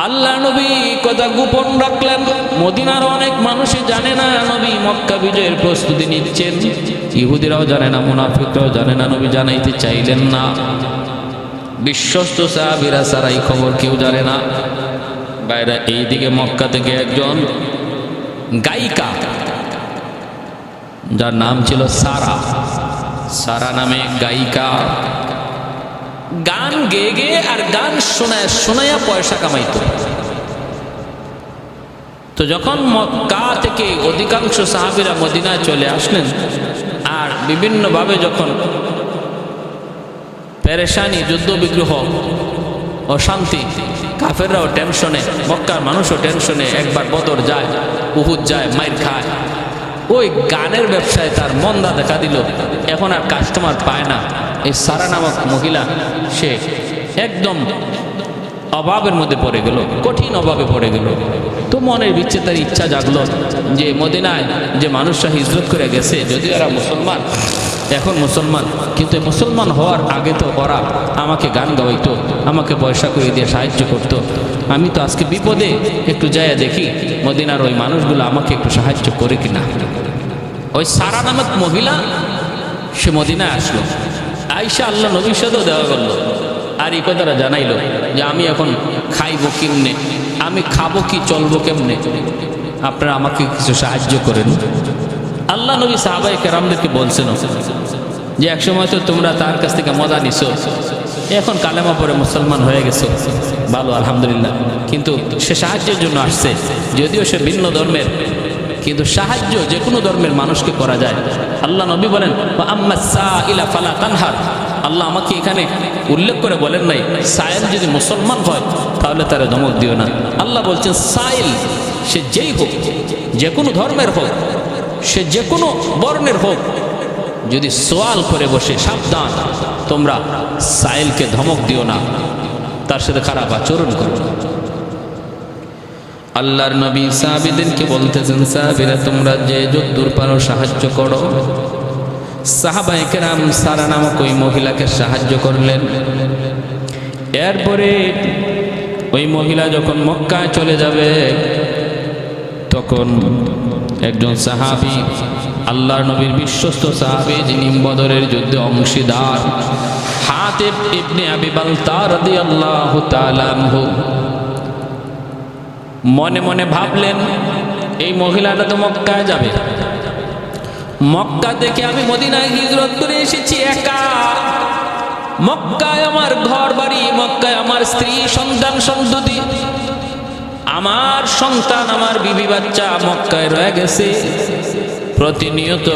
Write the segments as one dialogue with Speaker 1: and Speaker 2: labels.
Speaker 1: আল্লাহ নবী কথা গোপন রাখলেন। মদিনার অনেক মানুষই জানে না নবী মক্কা বিজয়ের প্রস্তুতি নিচ্ছেন। ইহুদিরাও জানে না, মুনাফিকরাও জানে না, নবী জানাইতে চাইলেন না। বিশ্বস্ত সাহাবীরা ছাড়া এই খবর কেউ জানে না। বাইরে এইদিকে মক্কা থেকে একজন গায়িকা, যার নাম ছিল সারা, সারা নামে গায়িকা, গান গেয়ে গেয়ে আর গান শোনায় শোনায়া পয়সা কামাইতো। তো যখন মক্কা থেকে অধিকাংশ সাহাবীরা মদিনায় চলে আসলেন, আর বিভিন্নভাবে যখন পেরেশানি, যুদ্ধ বিগ্রহ, অশান্তি, কাফেররাও টেনশনে, মক্কার মানুষও টেনশনে, একবার বদর যায়, উহুদ যায়, মাইর খায়, ওই গানের ব্যবসায় তার মন্দা দেখা দিল। এখন আর কাস্টমার পায় না। এই সারা নামক মহিলা, সে একদম অভাবের মধ্যে পড়ে গেল, কঠিন অভাবে পড়ে গেল। তো মনের বিচ্ছে তার ইচ্ছা জাগলো যে মদিনায় যে মানুষরা হিজরত করে গেছে, যদিও এরা মুসলমান, এখন মুসলমান, কিন্তু মুসলমান হওয়ার আগে তো ওরা আমাকে গান গাওয়াইতো, আমাকে পয়সা করে দিয়ে সাহায্য করতো। আমি তো আজকে বিপদে, একটু যাইয়া দেখি মদিনার ওই মানুষগুলো আমাকে একটু সাহায্য করে কিনা। ওই সারা নামক মহিলা সে মদিনায় আসলো, আইসা আল্লাহ নবীর সাথেও দেওয়া করলো, আর এই কথাটা জানাইলো যে আমি এখন খাইবো কেমনে, আমি খাবো কি, চলবো কেমনে, আপনারা আমাকে কিছু সাহায্য করেন। আল্লাহ নবী সাহাবায়ে কেরামদেরকে বলছেন যে একসময় তো তোমরা তার কাছ থেকে মজা নিছো, এখন কালেমা পরে মুসলমান হয়ে গেছো, ভালো আলহামদুলিল্লাহ, কিন্তু সে সাহায্যের জন্য আসছে, যদিও সে ভিন্ন ধর্মের, কিন্তু সাহায্য যে কোনো ধর্মের মানুষকে করা যায়। আল্লাহ নবী বলেন আম্মা সাইলা ফালা তানহার। আল্লাহ আমাকে এখানে উল্লেখ করে বলেন নাই সাইল যদি মুসলমান হয় তাহলে তারা ধমক দিও না। আল্লাহ বলছেন সাইল সে যেই হোক, যে কোনো ধর্মের হোক, সে যে কোনো বর্ণের হোক, যদি সোয়াল করে বসে, সাবধান, তোমরা সাইলকে ধমক দিও না, তার সাথে খারাপ আচরণ করো। আল্লাহর নবী সাহাবীদেরকে বলতেছেন, সাহাবীরা তোমরা যে যদ্দূর পারো সাহায্য করো। সাহাবায়ে কেরাম সারা নামক ওই মহিলাকে সাহায্য করলেন। এরপরে ওই মহিলা যখন মক্কায় চলে যাবে, তখন একজন সাহাবী, আল্লাহর নবীর বিশ্বস্ত সাহাবী, যিনি বদরের যুদ্ধে অংশীদার, হাতিব ইবনে আবি বালতা রাদিয়াল্লাহু তাআলা আনহু, মনে মনে ভাবলেন এই মহিলাটা তো মক্কায় যাবে, মক্কা থেকে আমি মদিনায় হিজরত করে এসেছি একা, মক্কায় আমার ঘর বাড়ি, মক্কায় আমার স্ত্রী সন্তান সন্ততি, আমার সন্তান, আমার বিবি বাচ্চা মক্কায় রয়ে গেছে। প্রতিনিয়ত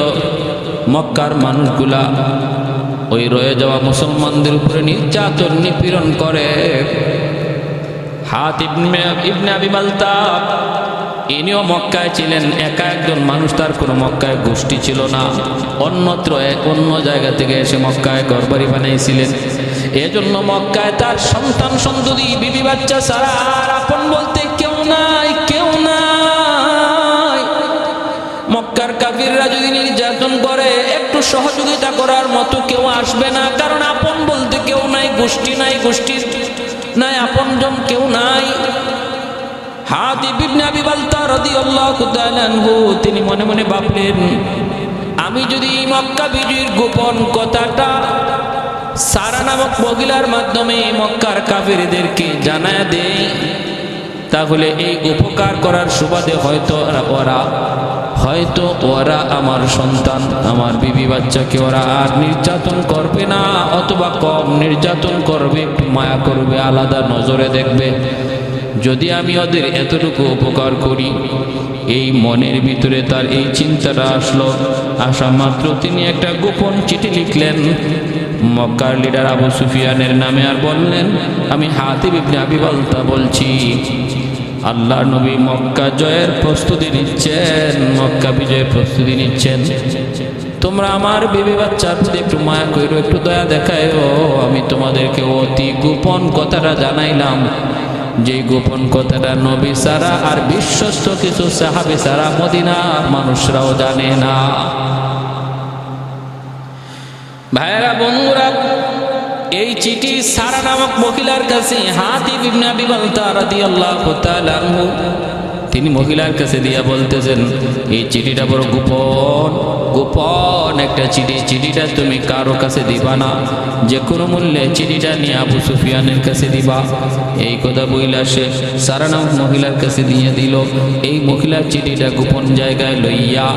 Speaker 1: মক্কার মানুষগুলা ওই রয়ে যাওয়া মুসলমানদের উপরে নির্যাতন নিপীড়ন করে। হাতিব ইবনে আবি বালতা ইনিও মক্কায় ছিলেন, একা একজন মানুষ, তার কোনো মক্কায় গোষ্ঠী ছিল না, অন্যত্র অন্য জায়গা থেকে এসে মক্কায় ঘরবাড়ি বানাইছিলেন। এজন্য মক্কায় তার সন্তান সন্ততি বিবি বাচ্চা ছাড়া আর আপন বলতে কেউ নাই, কেউ নাই। মক্কার কাফিররা যদি নির্যাতন করে একটু সহযোগিতা করার মতো কেউ আসবে না, কারণ আপন বলতে কেউ নাই, গোষ্ঠী নাই, গোষ্ঠীর নাই, আপনজন কেউ নাই। হাতিব ইবনে আবি বালতা রাদিয়াল্লাহু তাআলা আনহু তিনি মনে মনে ভাবলেন, আমি যদি মক্কা বিজয়ের গোপন কথাটা সারা নামক মহিলার মাধ্যমে মক্কার কাফিরদেরকে জানায় দেই, তাহলে এই উপকার করার সুবাদে হয়তো ওরা আমার সন্তান, আমার বিবি বাচ্চাকে ওরা আর নির্যাতন করবে না, অথবা কম নির্যাতন করবে, একটু মায়া করবে, আলাদা নজরে দেখবে। যদি আমি ওদের এতটুকু উপকার করি, এই মনের ভিতরে তার এই চিন্তাটা আসলো। আসা মাত্র তিনি একটা গোপন চিঠি লিখলেন মক্কার লিডার আবু সুফিয়ানের নামে, আর বললেন, আমি হাতিব ইবনে আবি বালতা বলছি, আল্লাহ নবী মক্কা জয়ের প্রস্তুতি নিচ্ছেন, মক্কা বিজয়ের প্রস্তুতি নিচ্ছেন, তোমরা আমার বিবি বাচ্চার প্রতি একটু মায়া করো, একটু দয়া দেখায়ও। আমি তোমাদেরকে অতি গোপন কথাটা জানাইলাম, যে গোপন কথাটা নবী সারা আর বিশ্বস্ত কিছু সাহাবী সারা মদিনার মানুষরাও জানে না। ভাইরা বন্ধুরা, এই চিঠি সারা নামক মহিলার কাছে হাতিব ইবনে আবি বালতা রাদিয়াল্লাহু তাআলা আনহু তিনি মহিলার কাছে দিয়া বলতেছেন, এই চিঠিটা বড় গোপন গোপন একটা চিঠি, চিঠিটা তুমি কারো কাছে দিবা না, যে কোনো মূল্যে চিঠিটা নিয়ে আবু সুফিয়ানের কাছে দিবা। এই কথা বইলা সে সারা নামক মহিলার কাছে দিয়ে দিল। এই মহিলার চিঠিটা গোপন জায়গায় লইয়া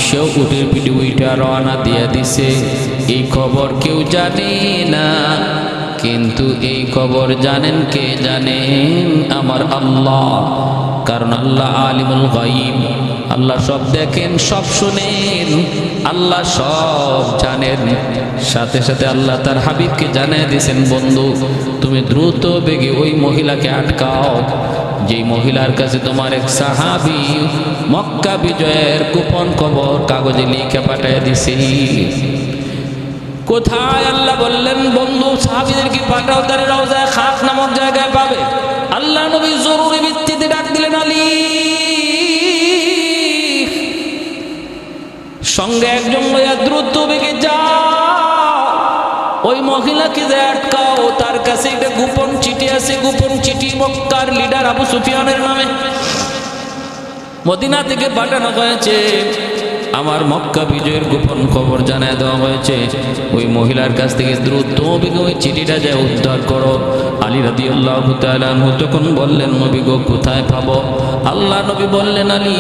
Speaker 1: সেও উটের পিঠে উইটা রওনা দিয়ে দিছে। এই খবর কেউ জানে না, কিন্তু এই খবর জানেন কে? জানেন আমার আল্লাহ। কারণ আল্লাহ আলিমুল গায়ব, আল্লাহ সব দেখেন, সব শুনেন, আল্লাহ সব জানেন। সাথে সাথে আল্লাহ তার হাবিবকে জানিয়ে দিয়েছেন, বন্ধু তুমি দ্রুত বেগে ওই মহিলাকে আটকাও, যেই মহিলার কাছে তোমার এক সাহাবী মক্কা বিজয়ের গোপন খবর কাগজে লিখে পাঠিয়ে দিছি। কোথায়? আল্লাহ বললেন, বন্ধু সাহাবীদেরকে পাঠাও, তার রওজায়ে খাক নামক জায়গায় পাবে। আল্লাহ নবী জরুরি ভিত্তিতে ডাক দিলেন, আলী সঙ্গে একজন লইয়া দ্রুত বেগে যাও, ওই মহিলাকে যে আটকাও, তার কাছে একটা গোপন চিঠি আছে। গোপন চিঠি মক্কার লিডার আবু সুফিয়ানের নামে মদিনা থেকে পাঠানো হয়েছে। আমার মক্কা বিজয়ের গোপন খবর জানায় দেওয়া হয়েছে। ওই মহিলার কাছ থেকে দ্রুত বেগে ওই চিঠিটা যায় উদ্ধার করো। আলী রাদিয়াল্লাহু তাআলা আনহু তখন বললেন, নবী গো কোথায় পাবো? আল্লাহ নবী বললেন, আলী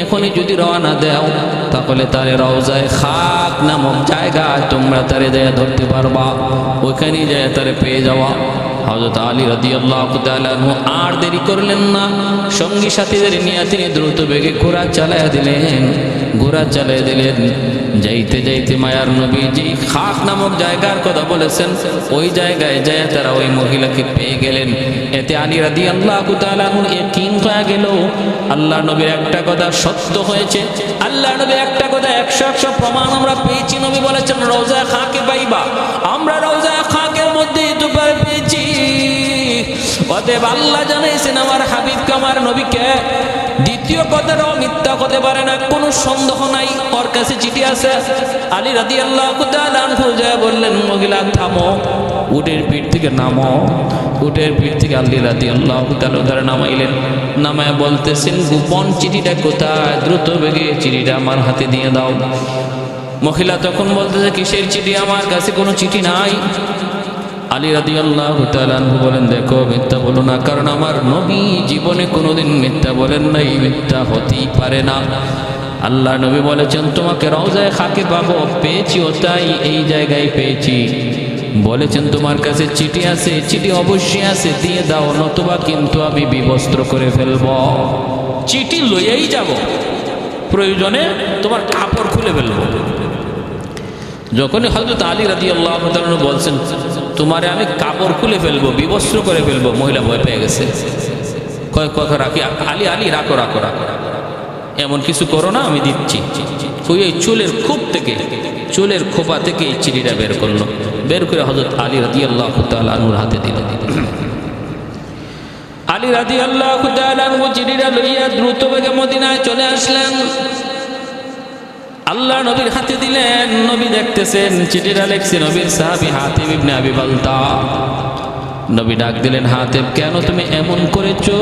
Speaker 1: এখনই যদি রওনা দাও, তাহলে তারে রওজায়ে খাক নামক জায়গায় তোমরা তারে যায় ধরতে পারবা, ওইখানেই যায় তারে পেয়ে যাওয়া। হযরত আলী রাদিয়াল্লাহু তাআলা আনহু আর দেরি করলেন না, সঙ্গী সাথীদের নিয়ে তিনি দ্রুত বেগে ঘোড়া চালাইয়া দিলেন। ঘোড়া চালিয়ে দিলেন। যাইতে যাইতে মায়ার নবী যে খাক নামক জায়গার কথা বলেছেন, ওই জায়গায় যায় তারা ওই মহিলাকে পেয়ে গেলেন। এতে আলী রাদিয়াল্লাহু তাআলা আনহু ইয়াকিন হয়ে গেল, আল্লাহ নবীর একটা কথা সত্য হয়েছে। আল্লাহ নবীর একটা কথা 100 প্রমাণ আমরা পেয়েছি। নবী বলেছেন, রওজায়ে খাকে পাইবা। আমরা রওজায়ে খাকের মধ্যে দুবার পেয়েছি। অতএব আল্লাহ জানাইছেন আমার হাবিবকে, আমার নবীকে। দ্বিতীয় কথাটাও মিথ্যা হতে পারে না, কোনো সন্দেহ নাই, ওর কাছে চিঠি আছে। আলী রাদিয়াল্লাহু তাআলা আনহু যা বললেন, মহিলা থামো, উটের পিঠ থেকে নামো। উটের পিঠ থেকে আলী রাদিয়াল্লাহু তাআলা নামাইলেন। নামায় বলতেছেন, গোপন চিঠিটা কোথায়? দ্রুত বেগে চিঠিটা আমার হাতে দিয়ে দাও। মহিলা তখন বলতেছে, কিসের চিঠি? আমার কাছে কোনো চিঠি নাই। আলী রাদিয়াল্লাহু তাআলা আনহু বলেন, দেখো মিথ্যা বলো না, কারণ আমার নবী জীবনে কোনোদিন মিথ্যা বলেন নাই, মিথ্যা হতেই পারে না। আল্লাহ নবী বলেছেন, তোমাকে রওজায়ে খাকে পাবো, পেয়েছিও তাই এই জায়গায় পেয়েছি। বলেছেন তোমার কাছে চিঠি আছে, চিঠি অবশ্যই আছে, দিয়ে দাও, নতুবা কিন্তু আমি বিবস্ত্র করে ফেলব। চিঠি লইয়াই যাব, প্রয়োজনে তোমার কাপড় খুলে ফেলবো। যখনই হযরত আলী রাদিয়াল্লাহু তাআলা বলছেন, তোমারে আমি কাপড় খুলে ফেলবো, বিবস্ত্র করে ফেলবো, মহিলা ভয় পেয়ে গেছে। কয় কথা রাখি, আলী আলী রাখো রাখো রাখো, এমন কিছু করো না, আমি দিচ্ছি। ওই চুলের খোপ থেকে, চুলের খোপা থেকে এই চিঠিটা বের করলো, বের করে হযরত আলী রাদিয়াল্লাহু তাআলা আনহুর হাতে দিল। আলী রাদিয়াল্লাহু তাআলা আনহু চিঠিটা লইয়া দ্রুত বেগে মদিনায় চলে আসলেন। আল্লাহ নবীর হাতে দিলেন। নবী দেখতেছেন চিঠিটা লেখছে নবীর সাহাবী হাতিব ইবনে আবি বালতা। নবী ডাক দিলেন, হাতিব কেন তুমি এমন করেছো?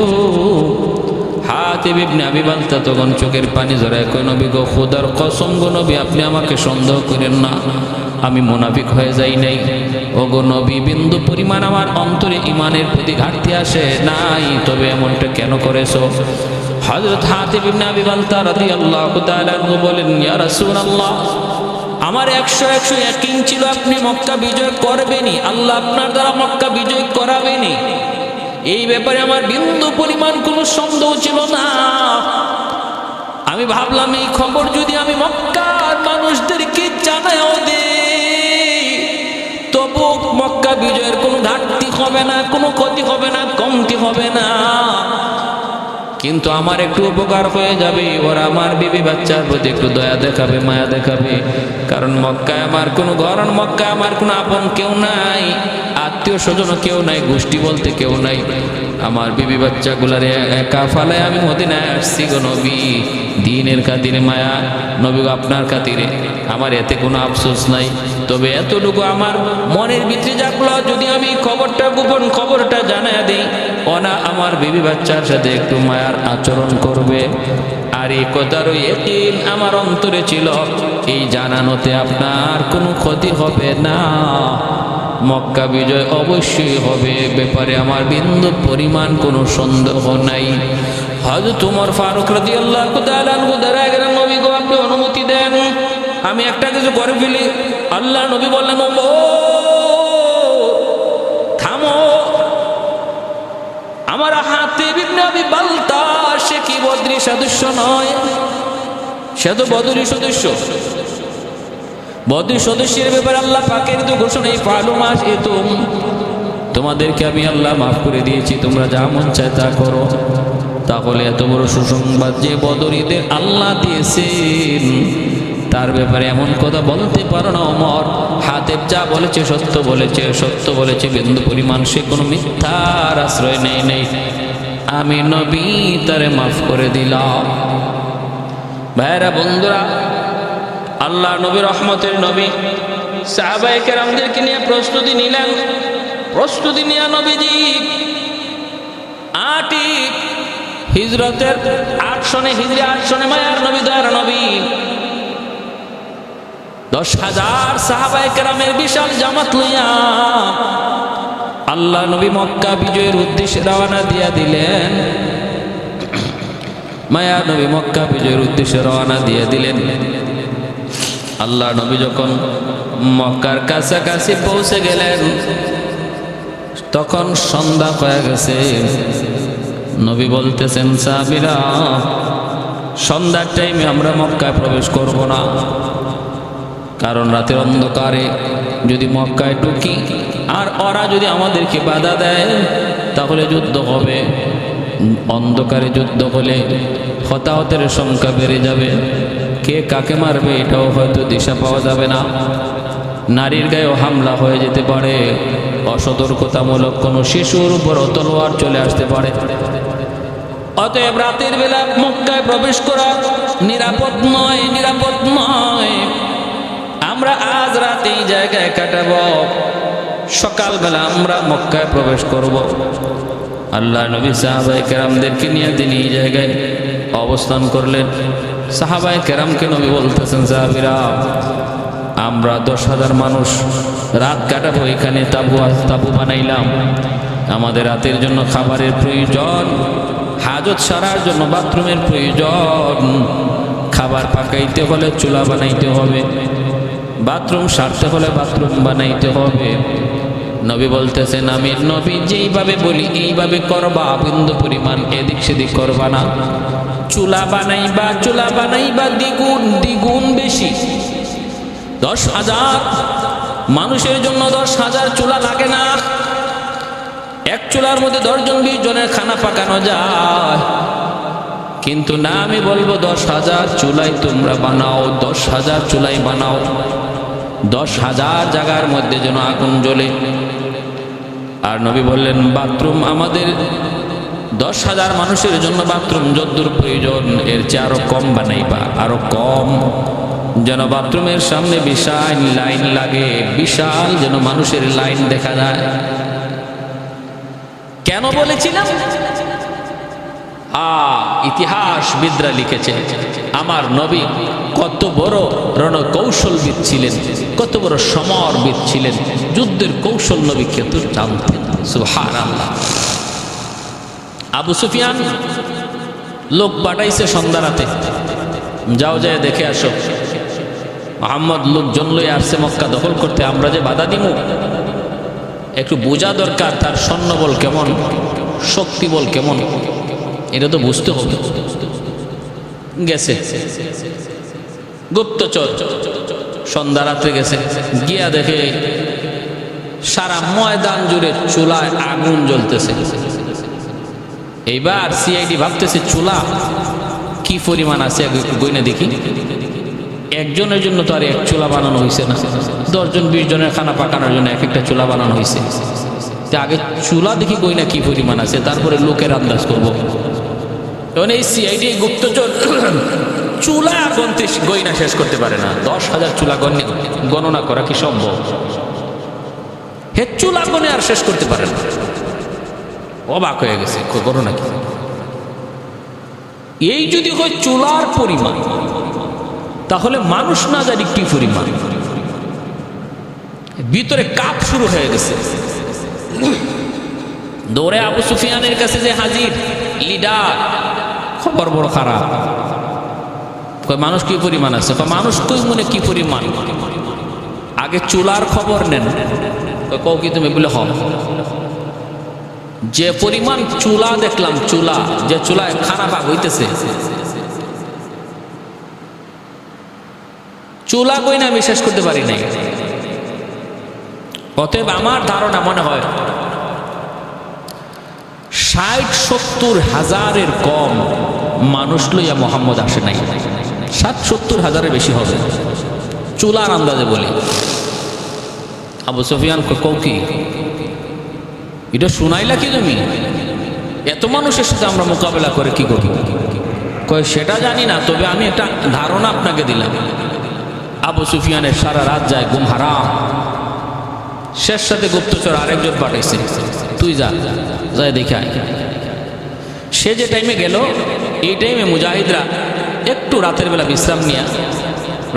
Speaker 1: হাতিব ইবনে আবি বালতা তখন চোখের পানি ঝরায় কয়, নবী গো খোদার কসম গো নবী, আপনি আমাকে সন্দেহ করেন না, আমি মুনাফিক হয়ে যাই নাই। ও গো নবী, বিন্দু পরিমাণ আমার অন্তরে ঈমানের প্রতি ঘাটতি আসে নাই, তবে এমনটা কেন করেছো? হযরত হাতিব ইবনে আবি বালতা রাদিয়াল্লাহু তাআলা আনহু বলেন, ইয়া রাসূলুল্লাহ, আমার 100 ইয়াকিন ছিল আপনি মক্কা বিজয় করবেনই, আল্লাহ আপনার দ্বারা মক্কা বিজয় করাবেনই। এই ব্যাপারে আমার বিন্দু পরিমাণ কোনো সন্দেহ ছিল না। আমি ভাবলাম এই খবর যদি আমি মক্কার মানুষদেরকে জানাও দেই, তবু মক্কা বিজয়ের কোনো ঘাটতি হবে না, কোনো ক্ষতি হবে না, কমতি হবে না। কিন্তু আমার একটু উপকার হয়ে যাবে, ওরা আমার বিবি বাচ্চার প্রতি একটু দয়া দেখাবে, মায়া দেখাবে। কারণ মক্কায় আমার কোনো ঘর, মক্কায় আমার কোনো আপন কেউ নাই, আত্মীয় স্বজন কেউ নাই, গোষ্ঠী বলতে কেউ নাই। আমার বিবি বাচ্চাগুলারে একা ফালায় আমি মদিনায় আসছি গো নবী, দিনের খাতিরে মায়া, নবী আপনার খাতিরে, আমার এতে কোনো আফসোস নাই। তবে এতটুকু আমার মনের ভিতরে জাগলো, যদি আমি খবরটা গোপন খবরটা জানায় দিই, ওনা আমার বিবি বাচ্চার সাথে একটু মায়ার আচরণ করবে। আর এই কথারও ইয়াকিন আমার অন্তরে ছিল, এই জানানোতে আপনার কোনো ক্ষতি হবে না, মক্কা বিজয় অবশ্যই হবে, ব্যাপারে আমার বিন্দু পরিমাণ কোনো সন্দেহ নাই। হযরত ওমর ফারুক রাদিয়াল্লাহু তাআলা আনহু দ্বারা গেলেন, নবী গো আপনি অনুমতি দেন, আমি একটা কিছু করে ফেলি। আল্লাহ নবী বললেন, ওমর থামো, আমার হাতিব ইবনে আবি বালতা সে কি বদরি সদস্য নয়, সে তো বদরি সদস্য। বদরি সদস্যের ব্যাপারে আল্লাহ পাকের তো ঘোষণা, এই ফালু মাস এ তোমাদেরকে আমি আল্লাহ মাফ করে দিয়েছি, তোমরা যা মন চায় তা করো। তাহলে এত বড় সুসংবাদ যে বদরীদের আল্লাহ দিয়েছেন, তার ব্যাপারে এমন কথা বলতে পারো না ওমর। হাতেব যা বলেছে সত্য বলেছে, সত্য বলেছে, বিন্দু পরিমাণ সে কোনো মিথ্যার আশ্রয় নেই। আমি নবী তারে মাফ করে দিলাম। ভাইরা বন্ধুরা, আল্লাহ নবী রহমতের নবী সাহাবায়ে কেরামদেরকে নিয়ে প্রস্তুতি নিলেন। প্রস্তুতি নিয়ে নবীজি 8 হিজরতের 8 সনে, হিজরি 8 সনে মায়ার নবী দয়ার নবী 10,000 সাহাবায়ে কেরামের বিশাল জামাত লইয়া আল্লাহ নবী মক্কা বিজয়ের উদ্দেশ্যে রওনা দিয়া দিলেন। মায়ার নবী মক্কা বিজয়ের উদ্দেশ্যে রওনা দিয়ে দিলেন। আল্লাহ নবী যখন মক্কার কাছাকাছি পৌঁছে গেলেন, তখন সন্ধ্যা হয়ে গেছে। নবী বলতেছেন, সাহাবীরা সন্ধ্যার টাইমে আমরা মক্কায় প্রবেশ করব না, কারণ রাতের অন্ধকারে যদি মক্কায় ঢুকি আর ওরা যদি আমাদেরকে বাধা দেয় তাহলে যুদ্ধ হবে। অন্ধকারে যুদ্ধ হলে হতাহতের সংখ্যা বেড়ে যাবে, কে কাকে মারবে এটাও হয়তো দিশা পাওয়া যাবে না, নারীর গায়েও হামলা হয়ে যেতে পারে, অসতর্কতামূলক কোনো শিশুর উপর তলোয়ার চলে আসতে পারে। অতএব রাতের বেলা মক্কায় প্রবেশ করা নিরাপদ নয়, নিরাপদ নয়। আমরা আজ রাতে এই জায়গায় কাটাবো, সকালবেলা আমরা মক্কায় প্রবেশ করব। আল্লাহ নবী সাহাবায়ে কেরামদেরকে নিয়ে তিনি এই জায়গায় অবস্থান করলেন। সাহাবায়ে কেরামকে নবী বলতেছেন, সাহাবীরা আমরা 10,000 মানুষ রাত কাটাবো এখানে, তাবু বানাইলাম। আমাদের রাতের জন্য খাবারের প্রয়োজন, হাজত সারার জন্য বাথরুমের প্রয়োজন, খাবার পাকাইতে হলে চুলা বানাইতে হবে, বাথরুম সারতে হলে বাথরুম বানাইতে হবে। নবী বলতেছেন, আমি নবী যেইভাবে বলি এইভাবে করবা, বিন্দু পরিমাণ এদিক সেদিক করবা না। চুলা বানাইবা দ্বিগুণ দ্বিগুণ বেশি। 10,000 মানুষের জন্য 10,000 চুলা লাগে না। এক চুলার মধ্যে 10 জন 20 জনের খানা পাকানো যায়, কিন্তু না, আমি বলবো 10,000 চুলাই তোমরা বানাও, 10,000 চুলাই বানাও, 10,000 জায়গার মধ্যে যেন আগুন জ্বলে। আর নবী বললেন, বাথরুম আমাদের 10,000 মানুষের জন্য বাথরুম যদ্দূর প্রয়োজন এর চেয়ে আরো কম বানাইবা, আরো কম, যেন বাথরুমের সামনে বিশাল লাইন লাগে, বিশাল যেন মানুষের লাইন দেখা যায়। কেন বলেছিলাম? ইতিহাসবিদরা লিখেছে আমার নবী কত বড় রণকৌশলবিদ ছিলেন, কত বড় সমরবিদ ছিলেন, যুদ্ধের কৌশল নবী কত জানতেন। সুবহানাল্লাহ। আবু সুফিয়ান লোক পাঠাইছে সন্ধ্যা রাতে, যাও যায় দেখে আসো, মুহাম্মদ লোকজন লই আসছে মক্কা দখল করতে, আমরা যে বাধা দিব একটু বোঝা দরকার, তার সৈন্যবল কেমন, শক্তিবল কেমন, এটা তো বুঝতে হবে। গেছে গুপ্তচর, সন্ধ্যা রাত্রে গেছে, গিয়া দেখে সারা ময়দান জুড়ে চুলায় আগুন জ্বলতেছে। এইবার সিআইডি ভাবতেছে চুলা কি পরিমাণ আছে গইনা দেখি। একজনের জন্য তো আর এক চুলা বানানো হয়েছে না, 10 জন 20 জনের খানা পাকানোর জন্য এক একটা চুলা বানানো হয়েছে। আগে চুলা দেখি গইনা কি পরিমাণ আছে, তারপরে লোকের আন্দাজ করবো। এই সিআইডি গুপ্তচর চুলা গণতে গয়না শেষ করতে পারে না। 10,000 চুলা গণনা করা কি সম্ভব? হে চুলা গণে আর শেষ করতে পারে না। অবাক হয়ে গেছে, গণনা কি? এই যদি হয় চুলার পরিমাণ, তাহলে মানুষ না জানি কি পরিমাণ। ভিতরে কাপ শুরু হয়ে গেছে। দৌড়ে আবু সুফিয়ানের কাছে যে হাজির লিডার, খবর বড় খারাপ। মানুষ কি পরিমাণ আছে? মানুষ কই মনে কি পরিমাণ? আগে চুলার খবর নেন। কও কি তুমি? বলে হন। যে পরিমাণ চুলা দেখলাম, চুলা যে চুলায় খানা পাক হইতেছে, চুলা কই না বিশ্বাস করতে পারি নাই। অতএব আমার ধারণা মনে হয় 60-70 হাজারের কম মানুষ লইয়া মোহাম্মদ আসে নাই। 60-70 হাজারের বেশি হবে চুলার আন্দাজে বলি। আবু সুফিয়ান কও কি এটা শুনাইলা কি তুমি? এত মানুষের সাথে আমরা মোকাবেলা করে কি করব? কয় সেটা জানি না, তবে আমি একটা ধারণা আপনাকে দিলাম। আবু সুফিয়ানের সারা রাত যায়, ঘুম হারাম। শেষ সাথে গুপ্তচর আরেকজন পাঠাইছে, তুই যা যাই দেখে আয়। সে যে টাইমে গেল, এই টাইমে মুজাহিদরা একটু রাতের বেলা বিশ্রাম নিয়ে,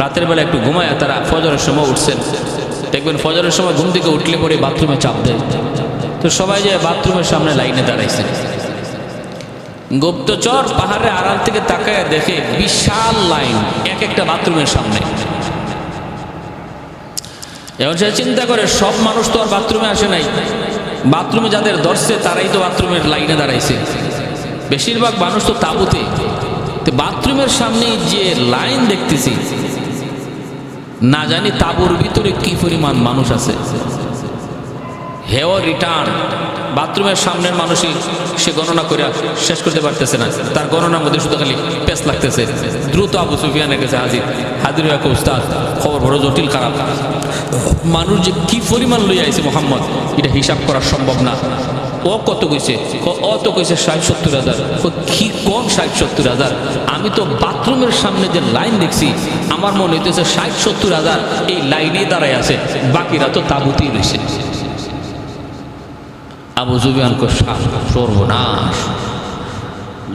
Speaker 1: রাতের বেলা একটু ঘুমায়, তারা ফজরের সময় উঠছেন। দেখবেন ফজরের সময় ঘুম থেকে উঠলে পরে বাথরুমে চাপ দেয়, তো সবাই যে বাথরুমের সামনে লাইনে দাঁড়াইছে। গুপ্তচর পাহাড়ের আড়াল থেকে তাকায় দেখে বিশাল লাইন এক একটা বাথরুমের সামনে। এখন সে চিন্তা করে সব মানুষ তো আর বাথরুমে আসে নাই, বাথরুমে যাদের ধরছে তারাই তো বাথরুমের লাইনে দাঁড়াইছে, বেশিরভাগ মানুষ তো তাঁবুতে। তো বাথরুমের সামনে যে লাইন দেখতেছি, না জানি তাঁবুর ভিতরে কি পরিমাণ মানুষ আছে। হেও রিটার্ন বাথরুমের সামনের মানুষই সে গণনা করে শেষ করতে পারতেছে না, তার গণনার মধ্যে শুধু খালি পেস লাগতেছে। দ্রুত আবু সুফিয়ানের কাছে হাজির হয়ে উস্তাদ, খবর বড় জটিল খারাপ। মানুষ যে কি পরিমাণ লইয়া আইছে মোহাম্মদ, এটা হিসাব করা সম্ভব না। ও কত কইছে? ও তো কইছে 60-70 হাজার। কি কম 60-70 হাজার? আমি তো বাথরুমের সামনে যে লাইন দেখছি, আমার মনে হইতেছে 60-70 হাজার এই লাইনেই দাঁড়ায় আছে, বাকিরা তো তাঁবুতেই রয়েছে। আবু সুফিয়ান সর্বনাশ,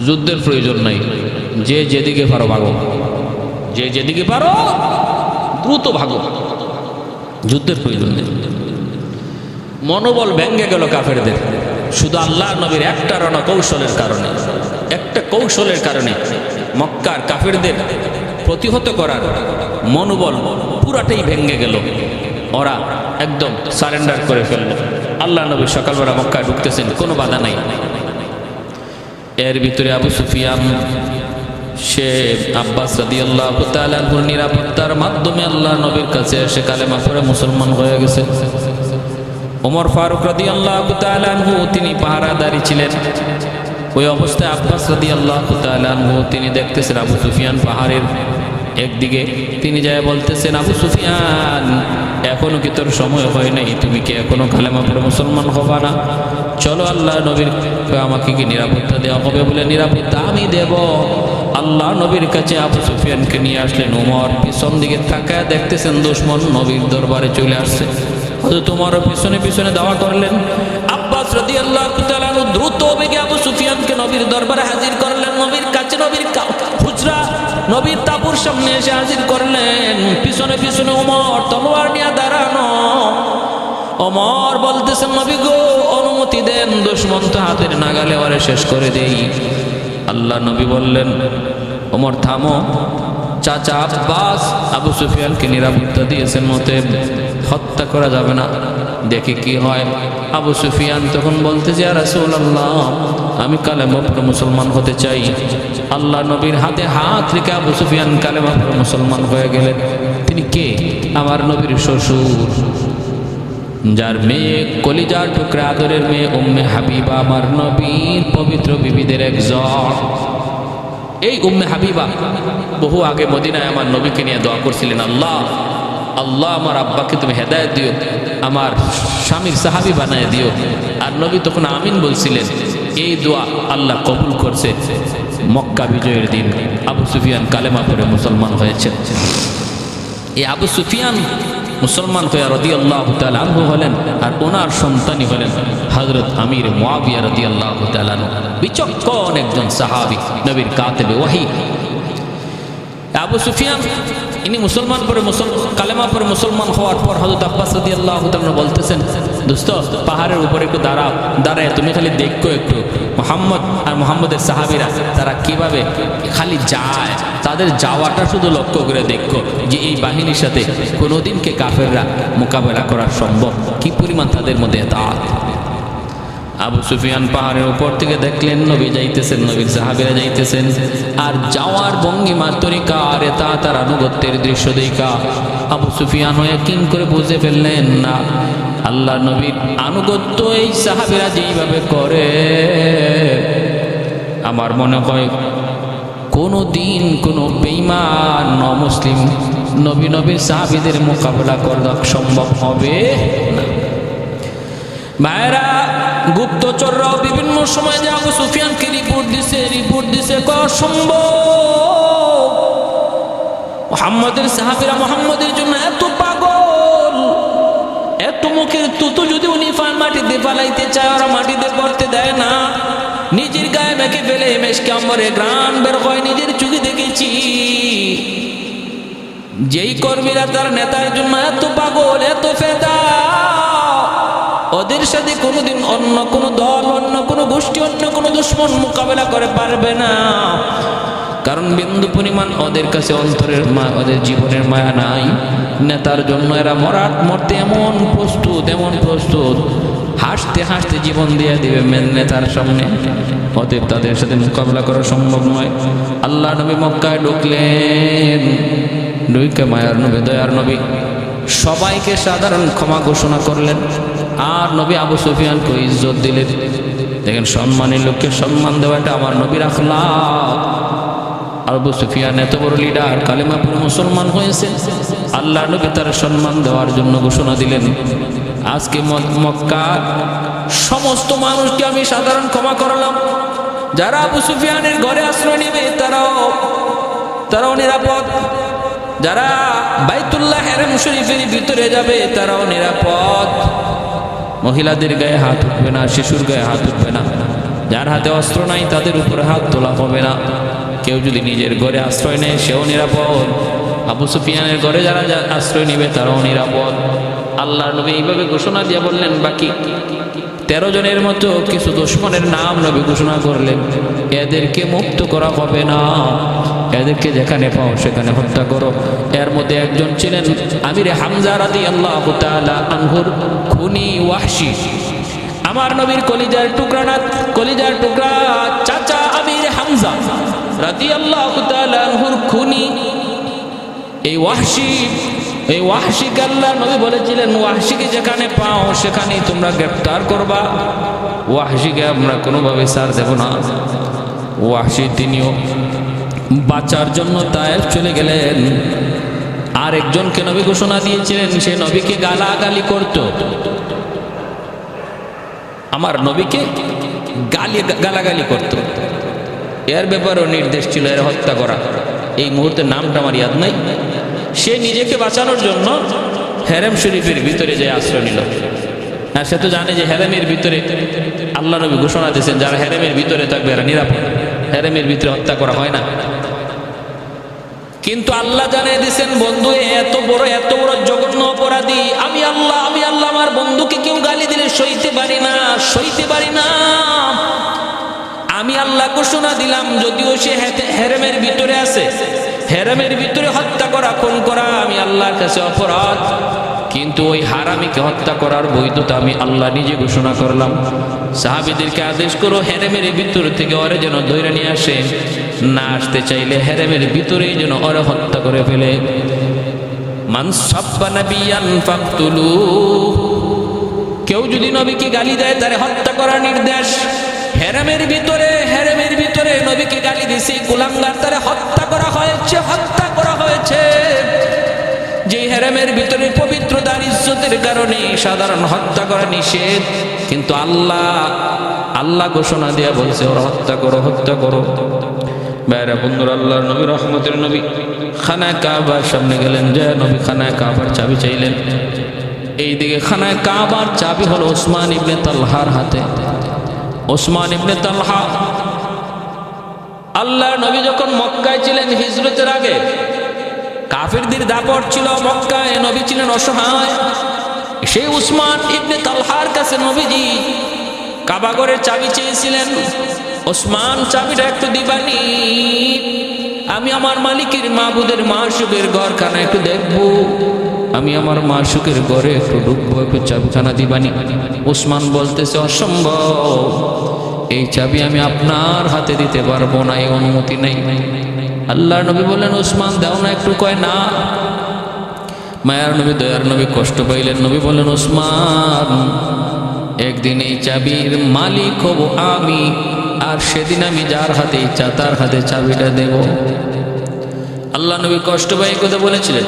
Speaker 1: যুদ্ধের প্রয়োজন নাই, যে যেদিকে পারো ভাগো, যে যেদিকে পারো দ্রুত ভাগো, যুদ্ধের প্রয়োজন নেই। মনোবল ভেঙে গেল কাফেরদের, শুধু আল্লাহ নবীর একটা রণকৌশলের কারণে, একটা কৌশলের কারণে মক্কার কাফেরদের প্রতিহত করার মনোবল পুরাটাই ভেঙে গেল। ওরা একদম সারেন্ডার করে ফেলল। আল্লাহ নবী সকালবেলা মক্কায় ঢুকতেছেন, কোনো বাধা নাই। এর ভিতরে আবু সুফিয়ান সে আব্বাস রাদিয়াল্লাহু তাআলা আনহুর নিরাপত্তার মাধ্যমে আল্লাহ নবীর কাছে এসে কালেমা পড়ে মুসলমান হয়ে গেছে। ওমর ফারুক রাদিয়াল্লাহু তাআলা আনহু তিনি পাহারাদারি ছিলেন। ওই অবস্থায় আব্বাস রাদিয়াল্লাহু তাআলা আনহু তিনি দেখতেছেন আবু সুফিয়ান পাহাড়ের একদিকে, তিনি যায় বলতেছেন, আবু সুফিয়ান এখনো কি তোর সময় হয় নাই? তুমি কি এখনো কালেমা পড়ে মুসলমান হবা না? চলো আল্লাহ নবীর আমাকে কি নিরাপত্তা দেওয়া হবে? বলে নিরাপত্তা আমি দেব। আল্লাহ নবীর কাছে আবু সুফিয়ানকে নিয়ে আসলেন। ওমর পিছন দিকে তাকায় দেখতেছেন দুশমন নবীর দরবারে চলে আসছে। তোমারও পিছনে পিছনে দাওয়া করলেন। আব্বাস রাদিয়াল্লাহু তাআলা দ্রুত বেগে আবু সুফিয়ানকে নবীর দরবারে হাজির করলেন। নবীর কাছে, নবীর হুজরা, নবীর তাঁবুর সামনে এসে হাজির করলেন। পিছনে পিছনে ওমর তলোয়ার নিয়ে দাঁড়ানো। ওমর বলতেছেন, নবী গো অনুমতি দেন, দুশমন তো হাতের নাগালে ওরে শেষ করে দেই। আল্লাহ নবী বললেন, ওমর থামো। চাচা আব্বাস আবু সুফিয়ানকে নিরাপত্তা দিয়েছেন, মতে হত্যা করা যাবে না, দেখি কি হয়। আবু সুফিয়ান তখন বলতেছে, ইয়া রাসূলুল্লাহ আমি কালেমা পড়ে মুসলমান হতে চাই। আল্লাহ নবীর হাতে হাত রেখে আবু সুফিয়ান কালেমা পড়ে মুসলমান হয়ে গেলেন। তিনি কে? আমার নবীর শ্বশুর, যার মেয়ে কলিজার টুকরা আদরের মেয়ে উম্মে হাবিবা, আমার নবীর পবিত্র বিবিদের একজন। এই উম্মে হাবিবা বহু আগে মদিনায় আমার নবীকে নিয়ে দোয়া করছিলেন, আল্লাহ আল্লাহ আমার আব্বাকে তুমি হেদায়েত দিও, আমার স্বামীর সাহাবী বানায় দিও। আর নবী তখন আমিন বলছিলেন। এই দোয়া আল্লাহ কবুল করছে। মক্কা বিজয়ের দিন আবু সুফিয়ান কালেমা পড়ে মুসলমান হয়েছে। এই আবু সুফিয়ান মুসলমান হয়ে রাদিয়াল্লাহু তাআলা আনহু হলেন, আর ওনার সন্তানই হলেন হযরত আমির মুআবিয়া রাদিয়াল্লাহু তাআলা আনহু, বিচক্ষণ একজন সাহাবী, নবীর কাতেবে ওহী। আবু সুফিয়ান ইনি মুসলমান পরে কালেমা পরে মুসলমান হওয়ার পর হযরত আব্বাস রাদিয়াল্লাহু তাআলা বলতেছেন, দোস্ত পাহাড়ের উপরে একটু দাঁড়ায় তুমি খালি দেখো একটু মুহাম্মদ আর মুহাম্মদের সাহাবীরা তারা কিভাবে খালি যায়, তাদের যাওয়াটা শুধু লক্ষ্য করে দেখো যে এই বাহিনীর সাথে কোনোদিন কে কাফেররা মোকাবেলা করা সম্ভব, কি পরিমাণ তাদের মধ্যে ইতাআত। আবু সুফিয়ান পাহাড়ের উপর থেকে দেখলেন নবী যাইতেছেন, নবীর সাহাবীরা যাইতেছেন, আর যাওয়ার ভঙ্গিমা তরিকা আর তার আনুগত্যের দৃশ্য দেখা আবু সুফিয়ান হয়ে কিং করে বুঝে ফেললেন না আল্লাহ নবীর আনুগত্য এই সাহাবীরা যেইভাবে করে, আমার মনে হয় কোনো দিন কোনো বেঈমান মুসলিম নবীর সাহাবীদের মোকাবেলা করা সম্ভব হবে না। ভাইরা গুপ্তচররাও বিভিন্ন সময় যে আবু সুফিয়ানকে রিপোর্ট দিছে অসম্ভব, মুহাম্মদের সাহাবীরা মুহাম্মদের জন্য এত পাগল, এত মুখের তুতু যদি উনি মাটিতে ফালাইতে চায় ওরা মাটিতে পড়তে দেয় না, নিজের গায়ে মেখে ফেলে মেশকে আমরে গ্রান বের হয়, নিজের চোখে দেখেছি। যেই কর্মীরা তার নেতার জন্য এত পাগল এত ফেদা, ওদের সাথে কোনোদিন অন্য কোনো দল অন্য কোনো গোষ্ঠী অন্য কোনো দুশমন মোকাবেলা করে পারবে না, কারণ বিন্দু পরিমাণ ওদের কাছে অন্তরের ওদের জীবনের মায়া নাই। নেতার জন্য এরা মরতে এমন প্রস্তুত হাসতে হাসতে জীবন দিয়ে দিবে নেতার সামনে, অতএব তাদের সাথে মোকাবেলা করা সম্ভব নয়। আল্লাহ নবী মক্কায় ঢুকলেন, ঢুকে মায়ার নবী দয়ার নবী সবাইকে সাধারণ ক্ষমা ঘোষণা করলেন, আর নবী আবু সুফিয়ানকে ইজ্জত দিলেন। দেখেন সম্মানী লোককে সম্মান দেওয়াটা আমার নবীর আখলাক। আবু সুফিয়ান এত বড় লিডার, কালেমা পড়ে মুসলমান হয়েছে, আল্লাহ নবী তার সম্মান দেওয়ার জন্য ঘোষণা দিলেন, আজকে মক্কার সমস্ত মানুষকে আমি সাধারণ ক্ষমা করলাম, যারা আবু সুফিয়ানের ঘরে আশ্রয় নেবে তারাও নিরাপদ, যারা বাইতুল্লাহ হেরেম শরীফের ভিতরে যাবে তারাও নিরাপদ, মহিলাদের গায়ে হাত উঠবে না, শিশুর গায়ে হাত উঠবে না, যার হাতে অস্ত্র নাই তাদের উপরে হাত তোলা হবে না, কেউ যদি নিজের ঘরে আশ্রয় নেয় সেও নিরাপদ, আবু সুফিয়ানের ঘরে যারা আশ্রয় নেবে তারাও নিরাপদ। আল্লাহ নবী এইভাবে ঘোষণা দিয়ে বললেন, বাকি 13 জনের মতো কিছু দুশমনের নাম নবী ঘোষণা করলেন, এদেরকে মুক্ত করা হবে না, এদেরকে যেখানে পাও সেখানে হত্যা করো। এর মধ্যে একজন ছিলেন আমির হামজা রাদিয়াল্লাহু তাআলা আনহুর খুনি ওয়াহশী, আমার নবীর কলিজার টুকরা চাচা আমির হামজা রাদিয়াল্লাহু তাআলা আনহুর খুনি এই ওয়াহশীকে আল্লাহ নবী বলেছিলেন, ওয়াহশীকে যেখানে পাও সেখানেই তোমরা গ্রেফতার করবা, ওয়াহশীকে আমরা কোনোভাবে ছাড় দেব না। ওয়াহশী তিনিও বাঁচার জন্য তায়েফ চলে গেলেন। আর একজনকে নবী ঘোষণা দিয়েছিলেন, সে নবীকে গালাগালি করত, আমার নবীকে গালাগালি করত, এর ব্যাপারেও নির্দেশ ছিল এর হত্যা করা। এই মুহূর্তে নামটা আমার ইয়াদ নাই। সে নিজেকে বাঁচানোর জন্য হেরেম শরীফের ভিতরে যে আশ্রয় নিল, আর সে তো জানে যে হেরেমের ভিতরে আল্লাহ নবী ঘোষণা দিয়েছেন যারা হেরেমের ভিতরে থাকবে এরা নিরাপদ, হেরেমের ভিতরে হত্যা করা হয় না। কিন্তু আল্লাহ জানিয়ে দিয়েছেন, বন্ধু এত বড় জঘন্য অপরাধী আমি আল্লাহ আমার বন্ধুকে কেউ গালি দিলে সইতে পারি না। আমি আল্লাহ ঘোষণা দিলাম, যদিও সে হেরেমের ভিতরে আছে, হেরেমের ভিতরে হত্যা করা খুন করা আমি আল্লাহর কাছে অপরাধ, কিন্তু ওই হারামিকে হত্যা করার বৈধতা আমি আল্লাহ নিজে ঘোষণা করলাম। সাহাবীদেরকে আদেশ করো হেরেমের ভিতর থেকে ওরে যেন ধরে নিয়ে আসে, না আসতে চাইলে হেরেমের ভিতরেই যেন ওরে হত্যা করে ফেলে। মান সাব্বা নাবিয়ান ফাকতুলু, কেউ যদি নবীকে গালি দেয় তারে হত্যা করার নির্দেশ। হেরেমের ভিতরে নবীকে গালি দিছে, কুলাঙ্গার তারে হত্যা করা হয়েছে। যে হেরেমের ভিতরে পবিত্রতার ইজ্জতের কারণে সাধারণ হত্যা করা নিষেধ, কিন্তু আল্লাহ ঘোষণা দিয়ে বলছে ওরা হত্যা করো। বাইরা বন্ধুরা, আল্লাহর নবী রহমতের নবী খানায় কাবার সামনে গেলেন, যে নবী খানায় কাবার চাবি চাইলেন। এইদিকে খানায় কাবার চাবি হলো ওসমান ইবনে তালহার হাতে। ওসমান ইবনে তালহা, আল্লাহর নবী যখন মক্কায় ছিলেন হিজরতের আগে, কাফিরদের দাপট ছিল মক্কায়, নবী ছিলেন অসহায়। সেই উসমান ইবনে তালহার কাছে নবীজি কাবাগরের চাবি চেয়েছিলেন। ওসমান, চাবিটা একটু দিবানি, আমি আমার মালিকের মাবুদের মাশুকের ঘরখানা একটু দেখবো, আমি আমার মাশুকের ঘরে একটু ঢুকবো, একটু চাবিখানা দিবানি। ওসমান বলতেছে অসম্ভব, এই চাবি আমি আপনার হাতে দিতে পারবো না, এই অনুমতি নেই। আল্লাহর নবী বললেন ওসমান দাও না একটু, কয় না। মায়ার নবী দয়ার নবী কষ্ট পাইলেন, নবী বললেন ওসমান একদিন এই চাবির মালিক হব আমি, আর সেদিন আমি যার হাতে ইচ্ছা তার হাতে চাবিটা দেব। আল্লাহ নবী কষ্ট পাই কথা বলেছিলেন।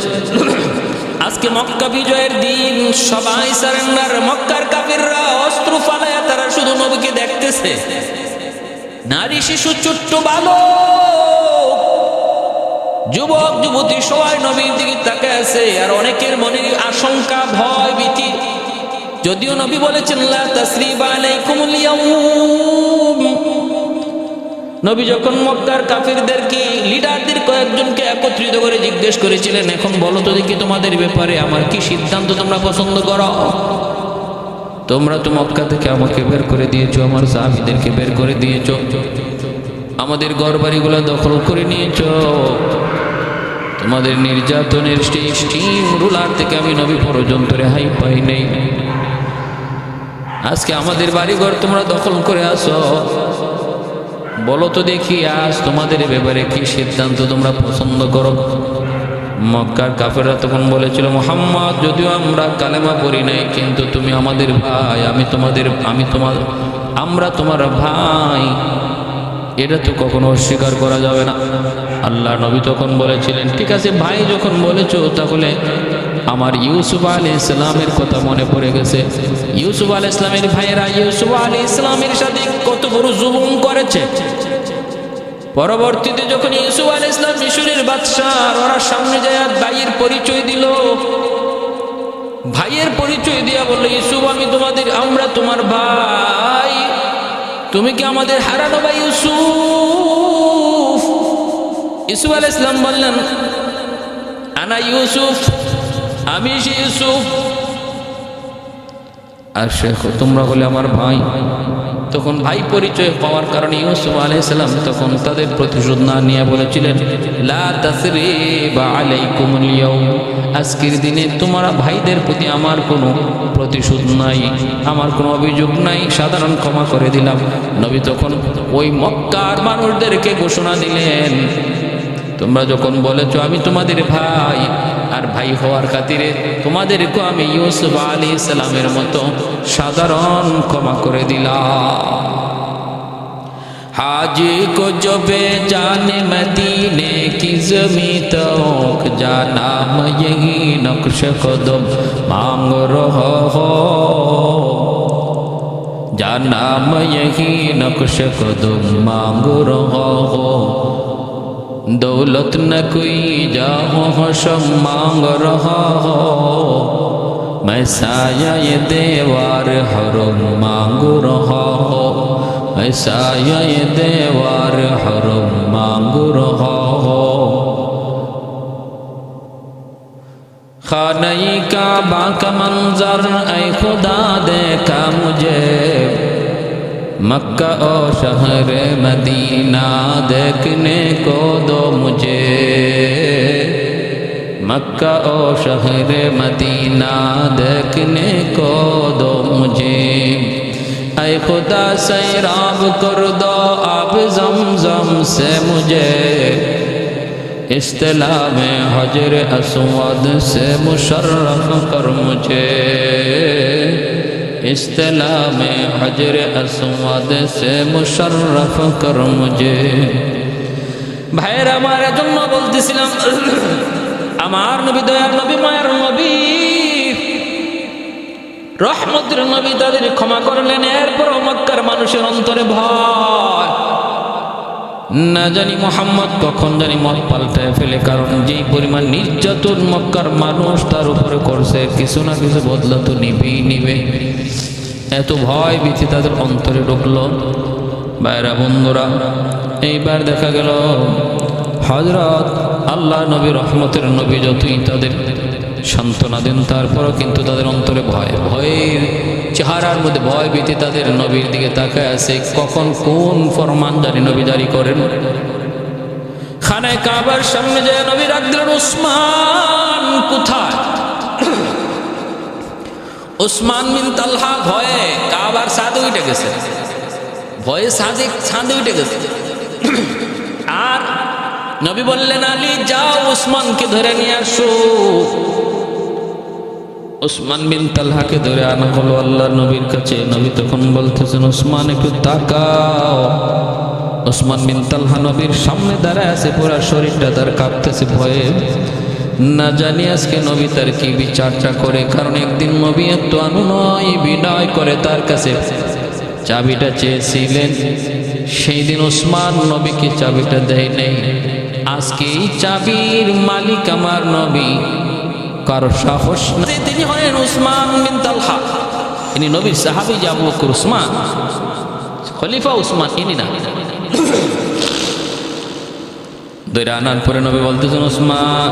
Speaker 1: আজকে মক্কা বিজয়ের দিন, সবাই সারেন্ডার। মক্কার কাফিররা অস্ত্র ফালায়া তারা শুধু নবীকে দেখতেছে, নারী শিশু ছোট্ট বালক যুবক যুবতী সবাই নবীর দিকে তাকায় আছে। আর অনেকের মনে আশঙ্কা, ভয়, ভীতি। যদিও নবী বলেছেন লা তাসরিবা আলাইকুমুল ইয়াউম, নবী যখন মক্কার কাফিরদেরকে, লিডারদের কয়েকজনকে একত্রিত করে জিজ্ঞেস করেছিলেন, এখন বলো তো দেখি তোমাদের ব্যাপারে আমার কি সিদ্ধান্ত তোমরা পছন্দ করো? তোমরা তো মক্কা থেকে আমাকে বের করে দিয়েছো, আমার সাহাবীদেরকে বের করে দিয়েছো, আমাদের ঘরবাড়িগুলো দখল করে নিয়েছো, তোমাদের নির্যাতনের স্টিম রুলার থেকে আমি নবী পর্যন্ত রেহাই পাই নাই। আজকে আমাদের বাড়িঘর তোমরা দখল করে আসো, বলো তো দেখি আজ তোমাদের ব্যাপারে কি সিদ্ধান্ত তোমরা পছন্দ করো? মক্কার কাফেররা তখন বলেছিল, মুহাম্মদ যদিও আমরা কালেমা পড়ি নাই, কিন্তু তুমি আমাদের ভাই, আমরা তোমার ভাই, এটা তো কখনো অস্বীকার করা যাবে না। আল্লাহ নবী তখন বলেছিলেন, ঠিক আছে ভাই যখন বলেছো, তাহলে আমার ইউসুফ আলাইহিস সালামের কথা মনে পড়ে গেছে। ইউসুফ আলাইহিস সালামের ভাইয়েরা ইউসুফ আলাইহিস সালামের সাথে কত বড় জুলুম করেছে। পরবর্তীতে যখন ইউসুফ আলাইহিস সালাম মিশরের বাদশা, ওরা সামনে যায় ভাইয়ের পরিচয় দিল, ভাইয়ের পরিচয় দিয়া বলল, ইউসুফ আমরা তোমার ভাই, তুমি কি আমাদের হারানো ভাই ইউসুফ? ইউসুফ আলাইহিস সালাম বললেন, আনা ইউসুফ, আমি সে ইউসুফ। আর শেখ তোমরা বলে আমার ভাই। তখন ভাই পরিচয় পাওয়ার কারণে ইউসুফ আলাইহিস সালাম তখন তাদের প্রতিশোধ না নিয়ে বলেছিলেন, লা তাসরিবা আলাইকুমুল ইয়াউম, আজকের দিনে তোমরা ভাইদের প্রতি আমার কোনো প্রতিশোধ নাই, আমার কোনো অভিযোগ নাই, সাধারণ ক্ষমা করে দিলাম। নবী তখন ওই মক্কার মানুষদেরকে ঘোষণা দিলেন, তোমরা যখন বলেছো আমি তোমাদের ভাই, আর ভাই হওয়ার খাতিরে তোমাদেরকে আমি ইউসুফ আলাইহিস সালামের মতো সাধারণ ক্ষমা করে দিলাম। हाजी को जो बेजाने मदीने की ज़मीं तक जाना, मैं यही नक्श कदम मांग रहा हो, जाना मैं यही नक्श कदम मांग रहा हो, दौलत न कोई जाहो हशम मांग रहा हो, मैं साया ये देवार हरम मांग रहा हो, मैं साया ये देवार हरम मांग रहा हो। खाने काबा का मंजर ऐ खुदा देखा मुझे, मक्का और शहर मदीना देखने को दो मुझे, मक्का और शहर मदीना देखने को दो मुझे, ऐ खुदा सैराब कर दो आप ज़मज़म से मुझे, इस्तिला में हजर अस्वद से मुशर्रफ कर मुझे, इस्तिला में हजर अस्वद से मुशर्रफ कर मुझे। भाईरा हमारे जन्म বলতেছিলাম, আমার নবী দয়ার নবী মায়ের নবী রহমতের নবী তাদের ক্ষমা করলেন। এরপর মক্কার মানুষের অন্তরে ভয়, না জানি মোহাম্মদ কখন জানি মত পাল্টায় ফেলে, কারণ যেই পরিমাণ নির্যাতন মক্কার মানুষ তার উপরে করছে, কিছু না কিছু বদলা তো নিবেই নিবে। এত ভয় ভীতি তাদের অন্তরে ঢুকলো। বাইরা বন্ধুরা, এইবার দেখা গেল হযরত আল্লাহ নবী রহমতের নবী যতই তাদের সান্ত্বনা দেন, তারপরও কিন্তু তাদের অন্তরে ভয়ের চেহারার মধ্যে ভয় ভীতি তাদের নবীর দিকে তাকায় আছে। কখন কোন ফরমান জানি নবী জারি করেন। খানায় কাবার সামনে যায় নবী ডাক দিলেন, উসমান কোথায়? উসমান বিন তালহা ভয়ে কাবার ছাদে উঠে গেছে, ভয়ে ছাদে উঠে গেছে। আর নবী বললেন, আলী যাও উসমানকে ধরে নিয়ে আসো। উসমান বিন তালহাকে ধরে আনা হলো আল্লাহর নবীর কাছে। নবী তখন বলতেছেন, উসমান একটু তাকাও। উসমান বিন তালহা নবীর সামনে দাঁড়ায় আছে, পুরা শরীরটা তার কাঁপতেছে ভয়ে। না জানি আজকে নবী তার কি বিচারটা করে, কারণ একদিন নবী এত অনুনয় বিনয় করে তার কাছে চাবিটা চেয়েছিলেন, সেই দিন উসমান নবীকে চাবিটা দেয় নেই। আজকে এই চাবির মালিক আমার নবী, কারো সাহস না। তিনি হলেন উসমান বিন তালহা, ইনি নবীর সাহাবী আবু বকর উসমান, খলিফা উসমান ইনি না। দৈরা আনার পরে নবী বলতেছেন, উসমান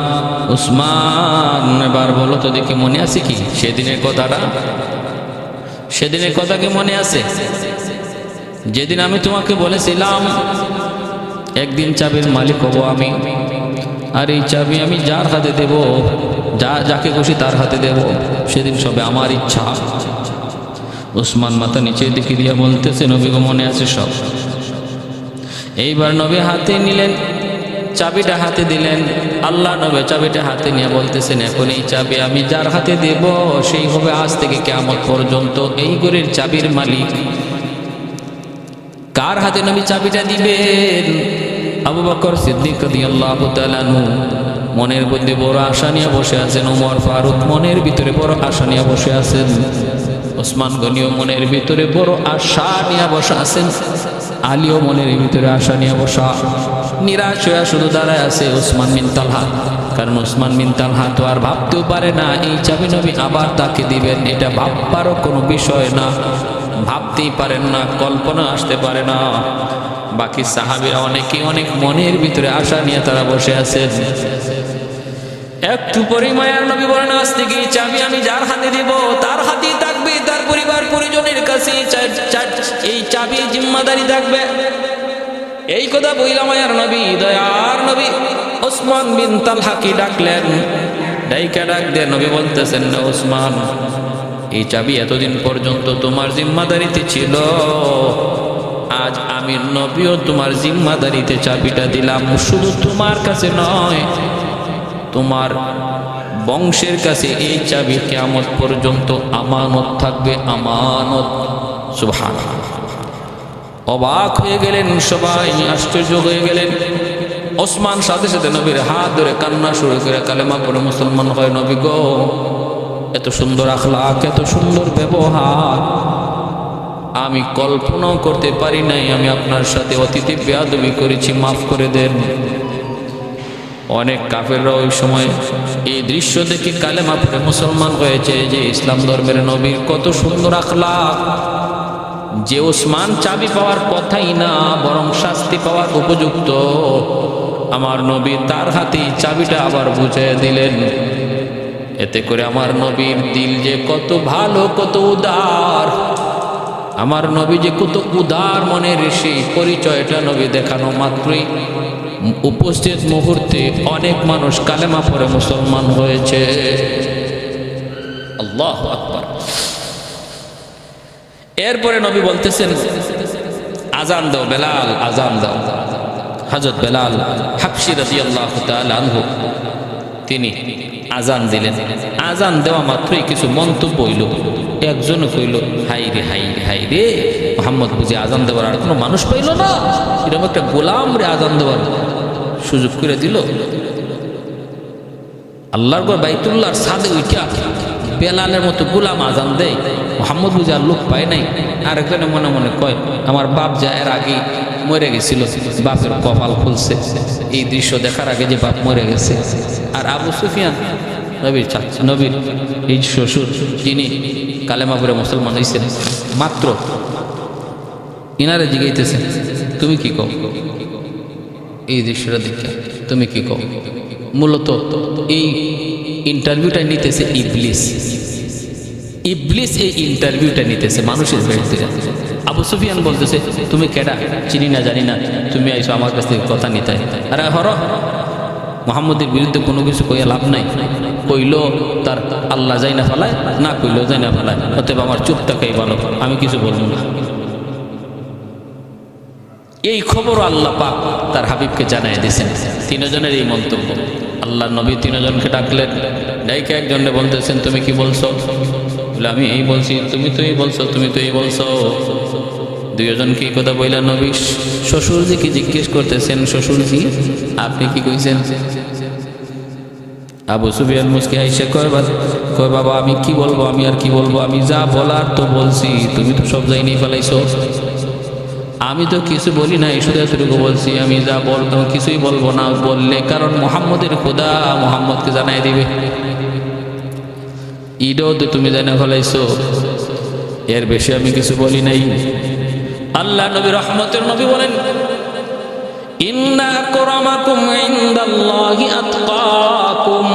Speaker 1: উসমান এবার বলো তো দেখি মনে আছে কি সেদিনের কথাটা? সেদিনের কথা কি মনে আছে? যেদিন আমি তোমাকে বলেছিলাম একদিন চাবির মালিক হব আমি, আর এই চাবি আমি যার হাতে দেব, যাকে খুশি তার হাতে দেব, সেদিন সবে আমার ইচ্ছা। উসমান মাথা নিচের দিকে দিয়ে বলতেছে, নবী গো মনে আছে সব। এইবার নবী হাতে নিলেন, চাবিটা হাতে দিলেন। আল্লাহ নবী চাবিটা হাতে নিয়ে বলতেছেন, এখন এই চাবি আমি যার হাতে দেব সেই হবে আজ থেকে কিয়ামত পর্যন্ত এই ঘরের চাবির মালিক। কার হাতে নবী চাবিটা দিবেন? আবু বকর সিদ্দিক রাদিয়াল্লাহু তাআলা আনহু মনের মধ্যে বড় আশা নিয়ে বসে আছেন। ওমর ফারুক মনের ভিতরে বড় আশা নিয়ে বসে আছেন। ওসমান গনিও মনের ভিতরে বড় আশা নিয়ে বসে আছেন। আলীও মনের ভিতরে আশা নিয়ে বসা, নিরাশ হয়ে শুধু দাঁড়ায় আছে ওসমান বিন তালহা। কারণ ওসমান বিন তালহা তো আর ভাবতেও পারে না এই চাবি নবী আবার তাকে দিবেন, এটা ভাববারও কোনো বিষয় না, ভাবতেই পারেন না, কল্পনা আসতে পারে না। বাকি সাহাবীরা অনেকেই অনেক মনের ভিতরে আশা নিয়ে তারা বসে আছেন। একটু পরে মায়ার নবী বলেন, আজ থেকে এই চাবি আমি যার হাতে দেব তার হাতেই থাকবে, তার পরিবার পরিজনের কাছে এই চাবি জিম্মাদারি থাকবে। এই কথা বইলা মায়ার নবী, দয়ার নবী ওসমান বিন তালহাকে ডাকলেন। ডাইকা ডাক দিয়ে নবী বলতেছেন, ওসমান এই চাবি এতদিন পর্যন্ত তোমার জিম্মাদারিতে ছিল, আজ আমি নবীও তোমার জিম্মাদারিতে চাবিটা দিলাম। শুধু তোমার কাছে নয়, তোমার বংশের কাছে এই চাবি কিয়ামত পর্যন্ত আমানত থাকবে, আমানত। সুবহানাল্লাহ। অবাক হয়ে গেলেন সবাই, আশ্চর্য হয়ে গেলেন। ওসমান সাথে সাথে নবীর হাত ধরে কান্না শুরু করে কালেমা পড়ে মুসলমান হয়। নবী গো, এত সুন্দর আখলাক, এত সুন্দর ব্যবহার আমি কল্পনাও করতে পারি নাই। আমি আপনার সাথে অতীতে বেয়াদবি করেছি, মাফ করে দেন। অনেক কাফেররা ওই সময় এই দৃশ্য দেখে কালেমা পড়ে মুসলমান হয়েছে, যে ইসলাম ধর্মের নবীর কত সুন্দর আখলাক, যে ওসমান চাবি পাওয়ার কথাই না বরং শাস্তি পাওয়ার উপযুক্ত, আমার নবী তার হাতে চাবিটা আবার বুঝিয়ে দিলেন। এতে করে আমার নবীর দিল যে কত ভালো, কত উদার, আমার নবী যে কত উদার মনের, সেই পরিচয়টা নবী দেখানো মাত্রই উপস্থিত মুহূর্তে অনেক মানুষ কালেমা পড়ে মুসলমান হয়েছে। আল্লাহু আকবার। এরপরে নবী বলতেছেন, আজান দাও বেলাল, আজান দাও। হযরত বেলাল হাবশী রাদিয়াল্লাহু তাআলা আনহু তিনি আজান দিলেন। আজান দেওয়া মাত্রই কিছু মন্তব্য হইল। একজন কইল, হাই রে হাই রে হাই রে, মুহাম্মদ বুঝি আজান দেওয়ার আর কোনো মানুষ পাইল না, এরকম একটা গোলাম রে আজান দেওয়ার সুযোগ করে দিল। আল্লাহর ঘর বাইতুল্লাহর ছাদে উঠা বেলালের মতো গোলাম আজান দেয়, মুহাম্মদ বুঝি আর লোক পায় নাই। আর একজনে মনে মনে কয়, আমার বাপ যায় এর আগে মরে গেছিল, বাপের কপাল খুলছে। এই দৃশ্য দেখার আগে যে বাপ মরে গেছে। আর আবু সুফিয়ান নবীর চাচা, নবীর এই শ্বশুর, যিনি কালেমা পড়ে মুসলমান হয়েছেন মাত্র, ইনারে জিগাইতেছেন তুমি কি কও? এই দৃশ্যটা দেখে তুমি কি কও? মূলত এই ইন্টারভিউটা নিতেছে ইবলিস। ইবলিস এই ইন্টারভিউটা নিতেছে মানুষের বিরুদ্ধে। আবু সুফিয়ান বলতেছে তুমি কেডা, চিনি না জানি না, তুমি আইসো আমার কাছ থেকে কথা নিতে। আরে হর, মুহাম্মদের বিরুদ্ধে কোনো কিছু কইয়া লাভ নাই। কইলো তার আল্লাহ যাই না ফেলায়, না কইলেও যাই না ফেলায়, অতএব আমার চুপ থাকাই ভালো, আমি কিছু বলবো না। এই খবর আল্লাহ পাক তার হাবিবকে জানাই দিয়েছেন। তিনজনের এই মন্তব্য। আল্লাহ নবী তিনজনকে ডাকলেন, ডাইকে একজনে বলতেছেন তুমি কি বলছো? বলে আমি এই বলছি। তুমি তো এই বলছো, তুমি তো এই বলছো। দুইজনকে এই কথা বললেন। নবী শ্বশুরজিকে জিজ্ঞেস করতেছেন, শ্বশুরজি আপনি কি কইছেন? আবু সুফিয়ান মুস্কি আইসে কয় বাবা আমি কি বলবো, আমি আর কি বলবো, আমি যা বলার তো বলছি, তুমি তো সব যাই নিয়ে ফেলাইছো। আমি তো কিছু বলি নাই, শুধু এতটুকু বলছি আমি যা বলবো কিছুই বলবো না। বললে কারণ মুহাম্মদের খোদা মুহাম্মদকে জানাই দিবে, ঈদও তো তুমি জানা ফেলাইছো, এর বেশি আমি কিছু বলি নাই। আল্লাহ নবী রহমতের নবী বলেন ইন্না আকরামাকুম ইনদাল্লাহি আতকাকুম।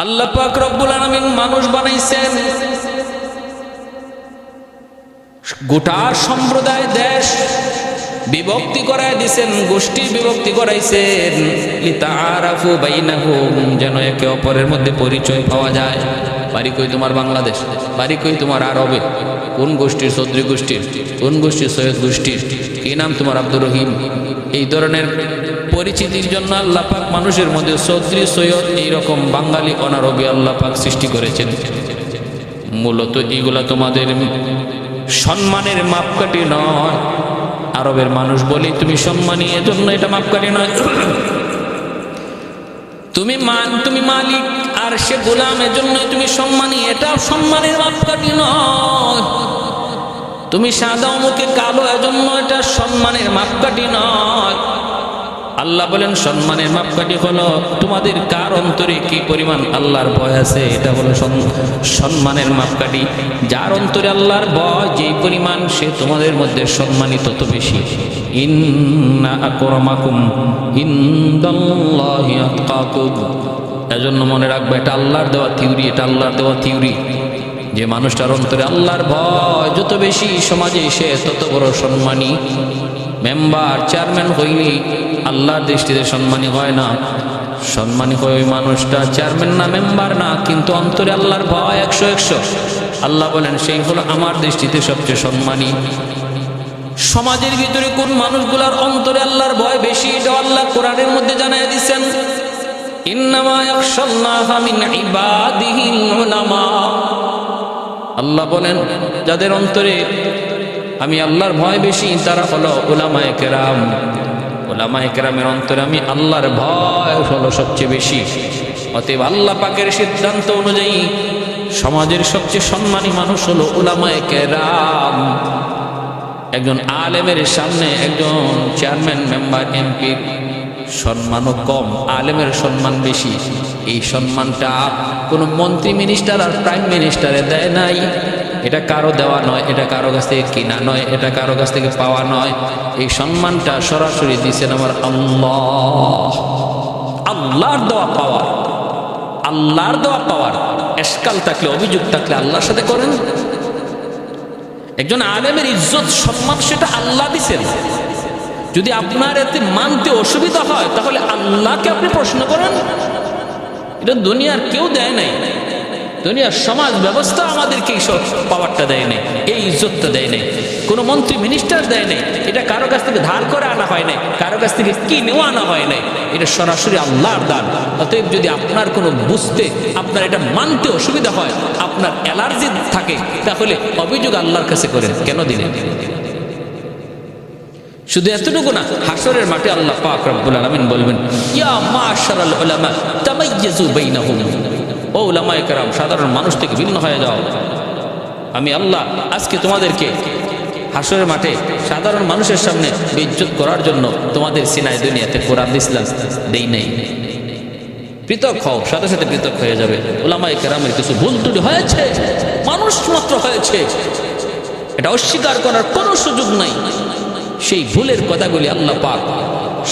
Speaker 1: আল্লাহ পাক রব্বুল আলামিন মানুষ বানাইছেন, গোটা সম্প্রদায় দেশ বিভক্তি করায় দিছেন, গোষ্ঠী বিভক্তি করাইছেন। লিতাআরাফু বাইনাহুম, যেন একে অপরের মধ্যে পরিচয় পাওয়া যায়। বাড়ি কই তোমার বাংলাদেশ, বাড়ি কই তোমার আরবে, কোন গোষ্ঠীর চৌধুরী গোষ্ঠীর, কোন গোষ্ঠীর সৈয়দ গোষ্ঠীর, কি নাম তোমার আব্দুর রহিম। এই ধরনের পরিচিতির জন্য আল্লাহ পাক মানুষের মধ্যে চৌধুরী সৈয়দ এইরকম বাঙালি অনারবি আল্লাহ পাক সৃষ্টি করেছেন। মূলত এগুলা তোমাদের সম্মানের মাপকাঠি নয়। আরবের মানুষ বলি তুমি সম্মানী, এজন্য এটা মাপকাঠি নয়। তুমি মালিক আর সে গোলাম, এজন্য তুমি সম্মানী, এটা সম্মানের মাপকাঠি নয়। তুমি সাদা মুখে কালো, এজন্য এটা সম্মানের মাপকাঠি নয়। আল্লাহ বলেন সম্মানের মাপকাঠি হলো তোমাদের কার অন্তরে কি পরিমাণ আল্লাহর ভয় আছে, এটা হলো সম্মানের মাপকাঠি। যার অন্তরে আল্লাহর ভয় যেই পরিমাণ, সে তোমাদের মধ্যে সম্মানিত তত বেশি। ইন্না আকরামাকুম ইনদাল্লাহি আতকাকুম। এজন্য মনে রাখবে এটা আল্লাহর দেওয়া থিওরি, এটা আল্লাহর দেওয়া থিওরি। যে মানুষটার অন্তরে আল্লাহর ভয় যত বেশি, সমাজে সে তত বড় সম্মানী। মেম্বার চেয়ারম্যান হইনি আল্লাহর দৃষ্টিতে সম্মানী হয় না। সম্মানী হয় ওই মানুষটা চেয়ারম্যান না, মেম্বার না, কিন্তু অন্তরে আল্লাহর ভয় 100। আল্লাহ বলেন সেই হলো আমার দৃষ্টিতে সবচেয়ে সম্মানী। সমাজের ভিতরে কোন মানুষগুলার অন্তরে আল্লাহর ভয় বেশি, এটা আল্লাহ কোরআনের মধ্যে জানাইয়া দিয়েছেন। ইন্নামা ইয়াখশাল্লাহা মিন ইবাদিহিল উলামা। আল্লাহ বলেন যাদের অন্তরে আমি আল্লাহর ভয় বেশি, তারা হলো উলামায়ে কেরাম। উলামায়ে কেরামের অন্তরে আমি আল্লাহর ভয় হলো সবচেয়ে বেশি। অতএব আল্লাহ পাকের সিদ্ধান্ত অনুযায়ী সমাজের সবচেয়ে সম্মানী মানুষ হলো উলামায়ে কেরাম। একজন আলেমের সামনে একজন চেয়ারম্যান, মেম্বার, এমপির সম্মানও কম, আলেমের সম্মান বেশি। এই সম্মানটা কোনো মন্ত্রী, মিনিস্টার আর প্রাইম মিনিস্টারে দেয় নাই। এটা কারো দেওয়া নয়, এটা কারো কাছ থেকে কিনা নয়, এটা কারো কাছ থেকে পাওয়া নয়। এই সম্মানটা সরাসরি দিয়েছেন আমার আল্লাহ। আল্লাহর দেওয়া পাওয়ার, আল্লাহর দেওয়া পাওয়ার। এসকাল থাকলে, অভিযোগ থাকলে আল্লাহর সাথে করেন। একজন আলেমের ইজ্জত সম্মান সেটা আল্লাহ দিছেন। যদি আপনার এতে মানতে অসুবিধা হয় তাহলে আল্লাহকে আপনি প্রশ্ন করেন। এটা দুনিয়ার কেউ দেয় নাই, দুনিয়ার সমাজ ব্যবস্থা আমাদেরকে এই সব পাওয়ারটা দেয় নাই, এই ইজ্জতটা দেয় নাই। কোনো মন্ত্রী মিনিস্টার দেয় নাই। এটা কারো কাছ থেকে ধার করে আনা হয় নাই, কারো কাছ থেকে কিনেও আনা হয় নাই। এটা সরাসরি আল্লাহর দান। অতএব যদি আপনার কোনো বুঝতে, আপনার এটা মানতে অসুবিধা হয়, আপনার অ্যালার্জি থাকে, তাহলে অভিযোগ আল্লাহর কাছে করেন। কেন দিলেন? শুধু এতটুকু না, হাসরের মাঠে আল্লাহ পাক রব্বুল আলামিন বলবেন ইয়া মাশারাল উলামা তামাইয়াজু বাইনাহুম। ও উলামায়ে কেরাম, সাধারণ মানুষ থেকে ভিন্ন হয়ে যাও। আমি আল্লাহ আজকে তোমাদেরকে হাসরের মাঠে সাধারণ মানুষের সামনে বেইজ্জত করার জন্য তোমাদের সিনায় দুনিয়াতে কোরআন ইসলাম দেই নাই। পৃথক হও, সাথে সাথে পৃথক হয়ে যাবে। উলামায়ে কেরামের কিছু ভুল ত্রুটি হয়েছে, মানুষ মাত্র হয়েছে, এটা অস্বীকার করার কোনো সুযোগ নাই। সেই ভুলের কথাগুলি আল্লাহ পাক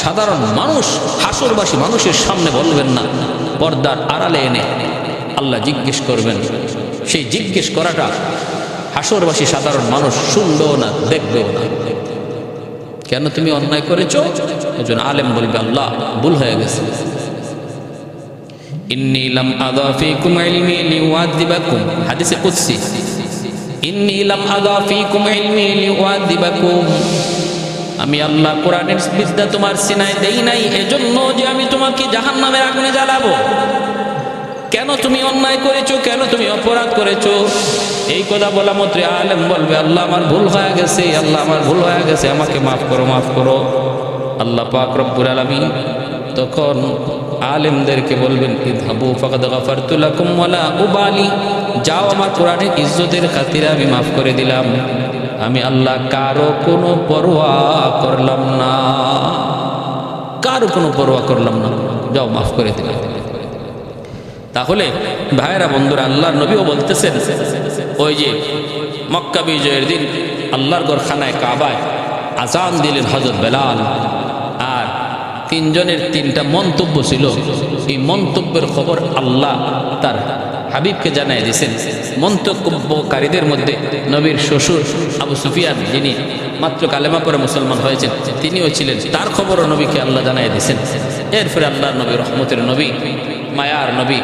Speaker 1: সাধারণ মানুষ, হাসরবাসী মানুষের সামনে বলবেন না, পর্দার আড়ালে এনে আল্লাহ জিজ্ঞেস করবেন। সেই জিজ্ঞেস করাটা হাসরবাসী সাধারণ মানুষ শুনবেও না, দেখবেও না। কেন তুমি অন্যায় করেছো? একজন আলেম বলবে আল্লাহ ভুল হয়ে গেছে। ইন্নী লাম আযা ফীকুম ইলমি লিউআযিবাকুম, হাদিসে কুদসি, ইন্নী লাম আযা ফীকুম ইলমি লিউআযিবাকুম, আমি আল্লাহ কোরআনের বিদ্যা তোমার সিনায় দেই নাই এজন্য যে আমি তোমাকে জাহান্নামের আগুনে জ্বালাবো। কেন তুমি অন্যায় করেছো, কেন তুমি অপরাধ করেছো? এই কথা বলা মাত্র আলেম বলবে আল্লাহ আমার ভুল হয়ে গেছে, আল্লাহ আমার ভুল হয়ে গেছে, আমাকে মাফ করো, মাফ করো। আল্লাহ পাক রব্বুল আলামিন তখন আলেমদেরকে বলবেন ইযহাবু ফাকাদ গাফারতু লাকুম ওয়ালা উবালি, যাও আমার কোরআনের ইজ্জতের খাতিরে আমি মাফ করে দিলাম, আমি আল্লাহ কারো কোনো পরোয়া করলাম না, কারো কোনো পরোয়া করলাম না, যাও মাফ করে দিলাম। তাহলে ভাইরা বন্ধুরা, আল্লাহর নবীও বলতেছেন, ওই যে মক্কা বিজয়ের দিন আল্লাহর ঘরখানায় কাবায় আযান দিলেন হযরত বেলাল, আর তিনজনের তিনটা মন্তব্য ছিল। এই মন্তব্যের খবর আল্লাহ তার হাবিবকে জানাই দিয়েছেন। মন্তব্যকারীদের মধ্যে নবীর শ্বশুর আবু সুফিয়ান, যিনি মাত্র কালেমা পরে মুসলমান হয়েছেন, তিনিও ছিলেন, তার খবরও নবীকে আল্লাহ জানাই দিয়েছেন। এরপরে আল্লাহর নবী, রহমতের নবী, মায়ার নবী,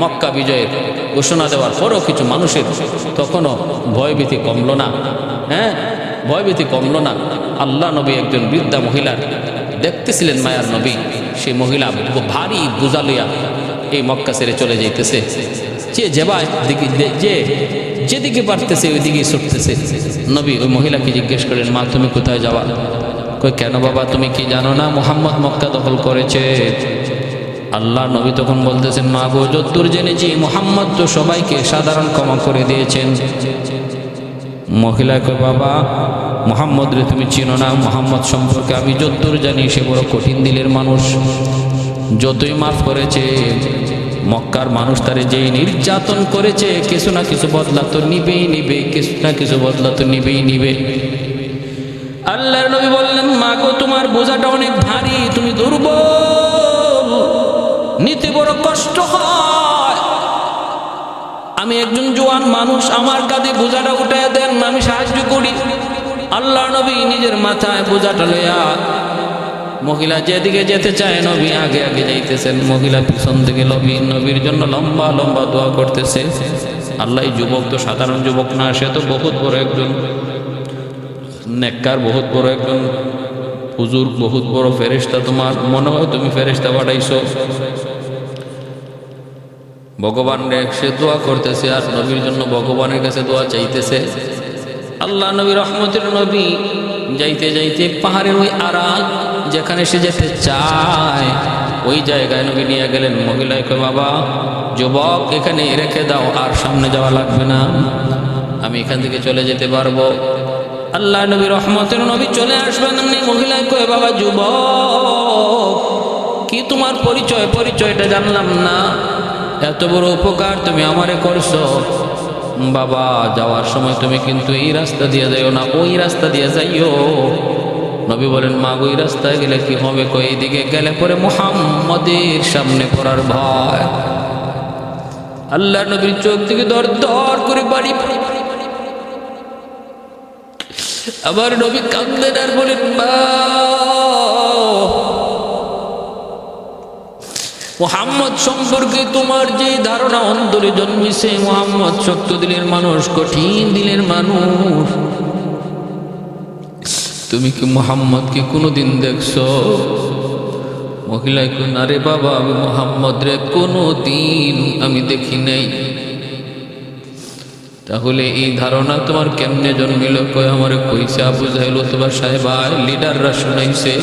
Speaker 1: মক্কা বিজয়ের ঘোষণা দেওয়ার পরও কিছু মানুষের তখনও ভয়ভীতি কমল না। হ্যাঁ, ভয়ভীতি কমল না। আল্লাহ নবী একজন বৃদ্ধা মহিলার দেখতেছিলেন, মায়ার নবী, সেই মহিলা ভারী বোঝা লইয়া এই মক্কা ছেড়ে চলে যাইতেছে। যেদিকে পারতেছে ওই দিকেই ছুটতেছে। নবী ওই মহিলাকে জিজ্ঞেস করেন, মা তুমি কোথায় যাওয়া? কই কেন বাবা, তুমি কি জানো না মুহাম্মদ মক্কা দখল করেছে? আল্লাহ নবী তখন বলতেছেন, মা গো, যতদূর জেনেছি মুহাম্মদ তো সবাইকে সাধারণ ক্ষমা করে দিয়েছেন। মহিলা কয়, বাবা মুহাম্মদ রে তুমি চিনো না, মুহাম্মদ সম্পর্কে আমি যতদূর জানি সে বড় কঠিন দিলের মানুষ, যতই মাফ করেছে মক্কার মানুষ তারে যেই নির্যাতন করেছে কিছু না কিছু বদলা তো নিবেই নিবে, কিছু না কিছু বদলা তো নিবেই নিবে। আল্লাহর নবী বললেন, মা গো, তোমার বোঝাটা অনেক ভারী, তুমি দুর্বল, নিতে বড় কষ্ট হয়। আমি একজন জোয়ান মানুষ, আমার কাঁধে বোঝাটা উঠে দেন, আমি সাহায্য করি। আল্লাহ নবী নিজের মাথায় বোঝাটা লইয়া, মহিলা যেদিকে যেতে চায় নবী আগে আগে যাইতেছেন, মহিলা পিছন থেকে নবীর জন্য লম্বা লম্বা দোয়া করতেছে। আল্লাহ, এই যুবক তো সাধারণ যুবক না, সে তো বহুত বড় একজন নেককার, বহুত বড় একজন হুজুর, বহুত বড় ফেরেশতা, তোমার মনে হয় তুমি ফেরেশতা পাঠাইছো। ভগবান সে দোয়া করতেছে আর নবীর জন্য ভগবানের কাছে দোয়া চাইতেছে। আল্লাহ নবী, রহমতের নবী, যাইতে যাইতে পাহাড়ের ওই আড়াল যেখানে সে যেতে চায় ওই জায়গায় নবী নিয়ে গেলেন। মহিলায় কয়, বাবা যুবক এখানে রেখে দাও, আর সামনে যাওয়া লাগবে না, আমি এখান থেকে চলে যেতে পারবো। আল্লাহ নবী, রহমতের নবী চলে আসবেন। মহিলায় কয়, বাবা যুবক, কি তোমার পরিচয়? পরিচয়টা জানলাম না, এত বড় উপকার তুমি আমারে করছো। বাবা যাওয়ার সময় তুমি কিন্তু এই রাস্তা দিয়ে যাইও না, ওই রাস্তা দিয়ে যাইও। নবী বলেন, মা ওই রাস্তায় গেলে কি হবে? কই এইদিকে গেলে পরে মুহাম্মদের সামনে পড়ার ভয়। আল্লাহ নবীর চোখ থেকে দর দর করে বাড়ি। আবার নবী কাঁদলেন আর বলেন, মা মুহাম্মদ সম্পর্কে তোমার যে ধারণা অন্তরে জন্মেছে, মুহাম্মদ শক্ত দিলের মানুষ, কঠিন দিলের মানুষ, তুমি কি মুহাম্মদকে কোনোদিন দেখছো? মহিলায় কোন, আরে বাবা আমি মুহাম্মদ রে কোনোদিন আমি দেখি নাই। তাহলে এই ধারণা তোমার কেমনে জন্মিল? কয় আমারে কইছে আবু জাহেল অথবা সাহেবা লিডাররা শুনাইছে।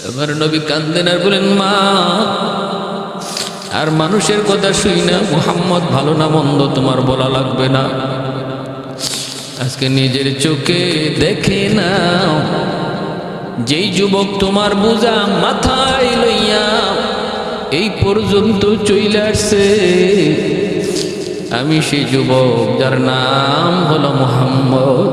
Speaker 1: এবার নবী কান্দেন আর বলেন, মা আর মানুষের কথা শুই না মুহাম্মদ ভালো না মন্দ তোমার বলা লাগবে না। আজকে নিজের চোখে দেখে নাও, যেই যুবক তোমার বোঝা মাথায় লইয়া এই পর্যন্ত চলে আসছে, আমি সেই যুবক যার নাম হলো মুহাম্মদ।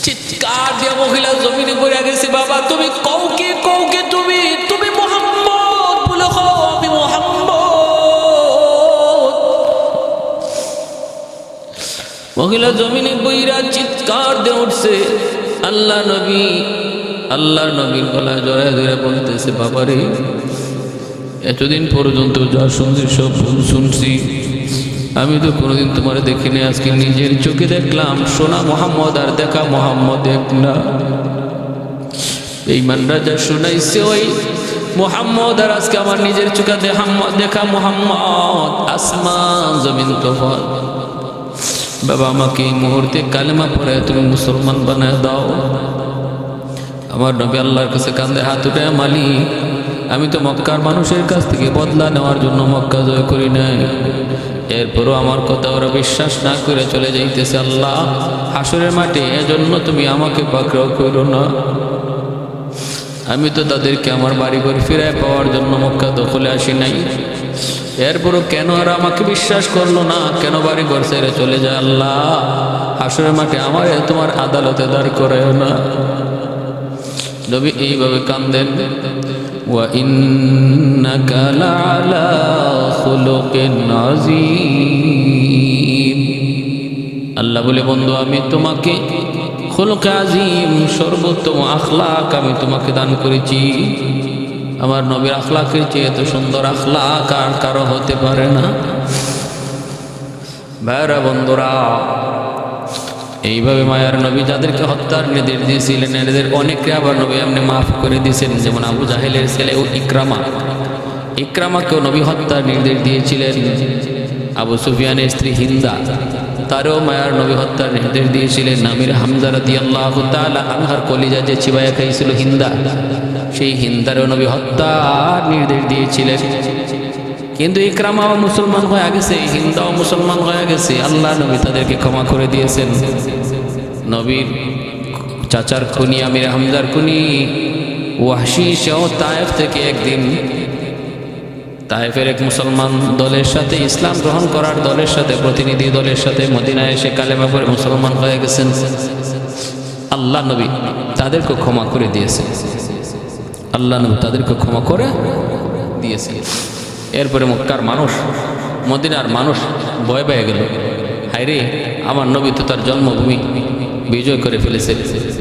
Speaker 1: চিৎকার দিয়ে মহিলা জমিনে পড়ে গেছে, বাবা তুমি কৌকে কৌকে তুমি তুমি মুহাম্মদ বলে হও, আমি মুহাম্মদ। মহিলা জমিনে বইরা চিৎকার দিয়ে উঠছে, আল্লাহ নবী, আল্লাহর নবীর গলা জড়ায় ধরে বলতেছে, বাবারে এতদিন পর্যন্ত যা শুনছি সব ভুল শুনছি, আমি তো কোনোদিন তোমার দেখিনি, আজকে নিজের চোখে দেখলাম। সোনা মোহাম্মদ আর দেখা মোহাম্মদ এক না। এই মানরা যা শোনাইছে ওই মোহাম্মদ, আর আজকে আমার নিজের চোখে দেখা মোহাম্মদ, আসমান জমিন তফাৎ। বাবা আমাকে এই মুহূর্তে কালেমা পড়ে তুমি মুসলমান বানায় দাও। আমার নবী আল্লাহর কাছে কান্দে হাত উঠে, মালিক আমি তো মক্কার মানুষের কাছ থেকে বদলা নেওয়ার জন্য মক্কা জয় করি নাই, এরপরও আমার কথা ওরা বিশ্বাস না করে চলে যাইতেছে। আল্লাহ হাসরের মাঠে এজন্য তুমি আমাকে পাকড়াও করো না। আমি তো তাদেরকে আমার বাড়িঘর ফিরায় পাওয়ার জন্য মক্কা দখলে আসি নাই, এরপরও কেন আর আমাকে বিশ্বাস করলো না, কেন বাড়িঘর ছেড়ে চলে যায়? আল্লাহ হাসরের মাঠে আমার তোমার আদালতে দাঁড় করায় না। নবী এইভাবে কান্দেন। ওয়া ইন্নাকা লাআলা খুলুকিন আযীম। আল্লাহ বলে, বন্ধু আমি তোমাকে খুলুক আযীম, সর্বোত্তম আখলাক আমি তোমাকে দান করেছি। আমার নবীর আখলাকের চেয়ে এত সুন্দর আখলাক আর কারো হতে পারে না। ভাইরা বন্ধুরা, এইভাবে মায়ার নবী যাদেরকে হত্যার নির্দেশ দিয়েছিলেন, এদের অনেকে আবার নবী এমনি মাফ করে দিয়েছেন। যেমন আবু জাহেলের ছেলে ও ইকরামাকেও নবী হত্যার নির্দেশ দিয়েছিলেন। আবু সুফিয়ানের স্ত্রী হিন্দা, তারও মায়ার নবী হত্যার নির্দেশ দিয়েছিলেন। আমির হামজা রাদিয়াল্লাহু তাআলা আনহার কলিজা যে চিবাইয়া খাইছিল হিন্দা, সেই হিন্দারও নবী হত্যার নির্দেশ দিয়েছিলেন। কিন্তু ইকরামাও মুসলমান হয়ে গেছে, হিন্দাও মুসলমান হয়ে গেছে, আল্লাহ নবী তাদেরকে ক্ষমা করে দিয়েছেন। নবীর চাচার খুনি আমির হামজার খুনি ওয়াহশী, সেও তায়েফ থেকে একদিন তায়েফের এক মুসলমান দলের সাথে, ইসলাম গ্রহণ করার দলের সাথে, প্রতিনিধি দলের সাথে মদিনায় এসে কালেমা পড়ে মুসলমান হয়ে গেছেন। আল্লাহ নবী তাদেরকে ক্ষমা করে দিয়েছেন, আল্লাহ নবী তাদেরকে ক্ষমা করে দিয়েছেন। এরপরে মক্কার মানুষ, মদিনার মানুষ ভয় পেয়ে গেল, হায়রে আমার নবী তো তার জন্মভূমি বিজয় করে ফেলেছে,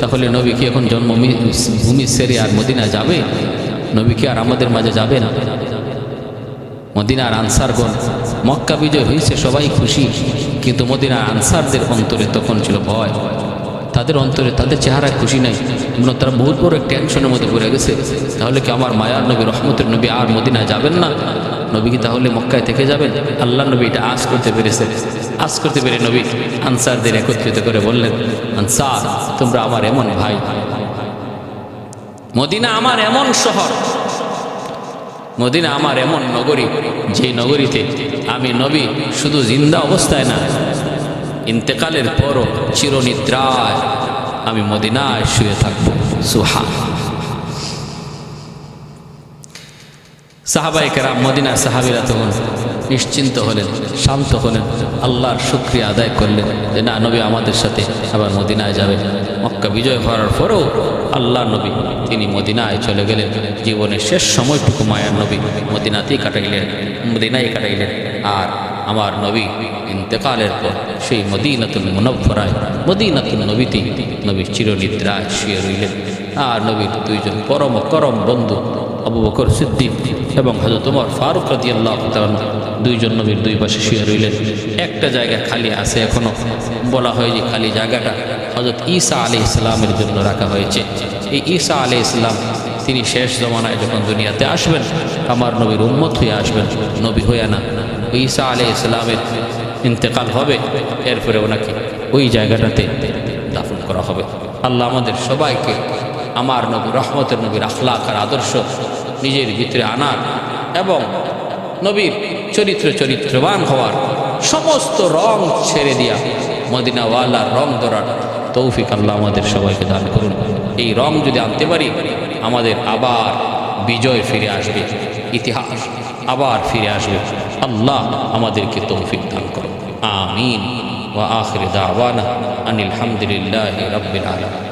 Speaker 1: তাহলে নবী কি এখন জন্মভূমি ছেড়ে আর মদিনা যাবে? নবী কি আর আমাদের মাঝে যাবে না? মদিনার আনসারগণ, মক্কা বিজয় হয়েছে সবাই খুশি, কিন্তু মদিনার আনসারদের অন্তরে তখন ছিল ভয়। তাদের অন্তরে তাদের চেহারায় খুশি নাই, তারা বহুত বড় টেনশনের মধ্যে পড়ে গেছে। তাহলে কি আমার মায়ার নবী, রহমতের নবী আর মদিনায় যাবেন না? নবী কি তাহলে মক্কায় থেকে যাবেন? আল্লাহ নবী এটা আজ করতে পেরেছে। আজ করতে পেরে নবী আনসারদের একত্রিত করে বললেন, আনসার তোমরা আমার এমন ভাই, মদিনা আমার এমন শহর, মদিনা আমার এমন নগরী, যে নগরীতে আমি নবী শুধু জিন্দা অবস্থায় না, ইন্তেকালের পরও চিরনিদ্রায় আমি মদিনায় শুয়ে থাকব। সুবহানাল্লাহ। সাহাবায়ে কেরাম, মদিনার সাহাবীরা তখন নিশ্চিন্ত হলেন, শান্ত হলেন, আল্লাহর শুকরিয়া আদায় করলেন যে না, নবী আমাদের সাথে আবার মদিনায় যাবেন। মক্কা বিজয় করার পরেও আল্লাহ নবী তিনি মদিনায় চলে গেলেন। জীবনের শেষ সময়টুকু মায়ার নবী মদিনাতেই কাটাইলেন, মদিনায় কাটাইলেন। আর আমার নবী ইন্তেকালের পর সেই মদিনাতুল মুনাওয়ারায়, মদিনাতুল নবীতে নবী চিরনিদ্রায় শুয়ে রইলেন। আর নবীর দুইজন পরম করম বন্ধু আবু বকর সিদ্দিক এবং হযরত ওমর ফারুক রাদিয়াল্লাহু তাআলা দুইজন নবীর দুই পাশে শুয়ে রইলেন। একটা জায়গা খালি আছে, এখনো বলা হয় যে খালি জায়গাটা হযরত ঈসা আলাইহিস সালামের জন্য রাখা হয়েছে। এই ঈসা আলাইহিস সালাম তিনি শেষ জমানায় যখন দুনিয়াতে আসবেন, আমার নবীর উম্মত হয়ে আসবেন, নবী হইয়া না। ঈসা আলাইহিস সালামের ইন্তেকাল হবে, এরপরে ওনাকে ওই জায়গাটাতে দাফন করা হবে। আল্লাহ আমাদের সবাইকে আমার নবী, রহমতের নবীর আখলাক আর আদর্শ নিজের ভিতরে আনার এবং নবীর চরিত্রবান হওয়ার সমস্ত রং ছেড়ে দিয়া মদিনাওয়ালার রং ধরার তৌফিক আল্লাহ আমাদের সবাইকে দান করুন। এই রং যদি আনতে পারি আমাদের আবার বিজয় ফিরে আসবে, ইতিহাস আবার ফিরে আসবে। আল্লাহ আমাদেরকে তৌফিক দান করুন। আমিন। ওয়া আখির দাওয়ানা আনিল হামদুলিল্লাহি রাব্বিল আলামিন।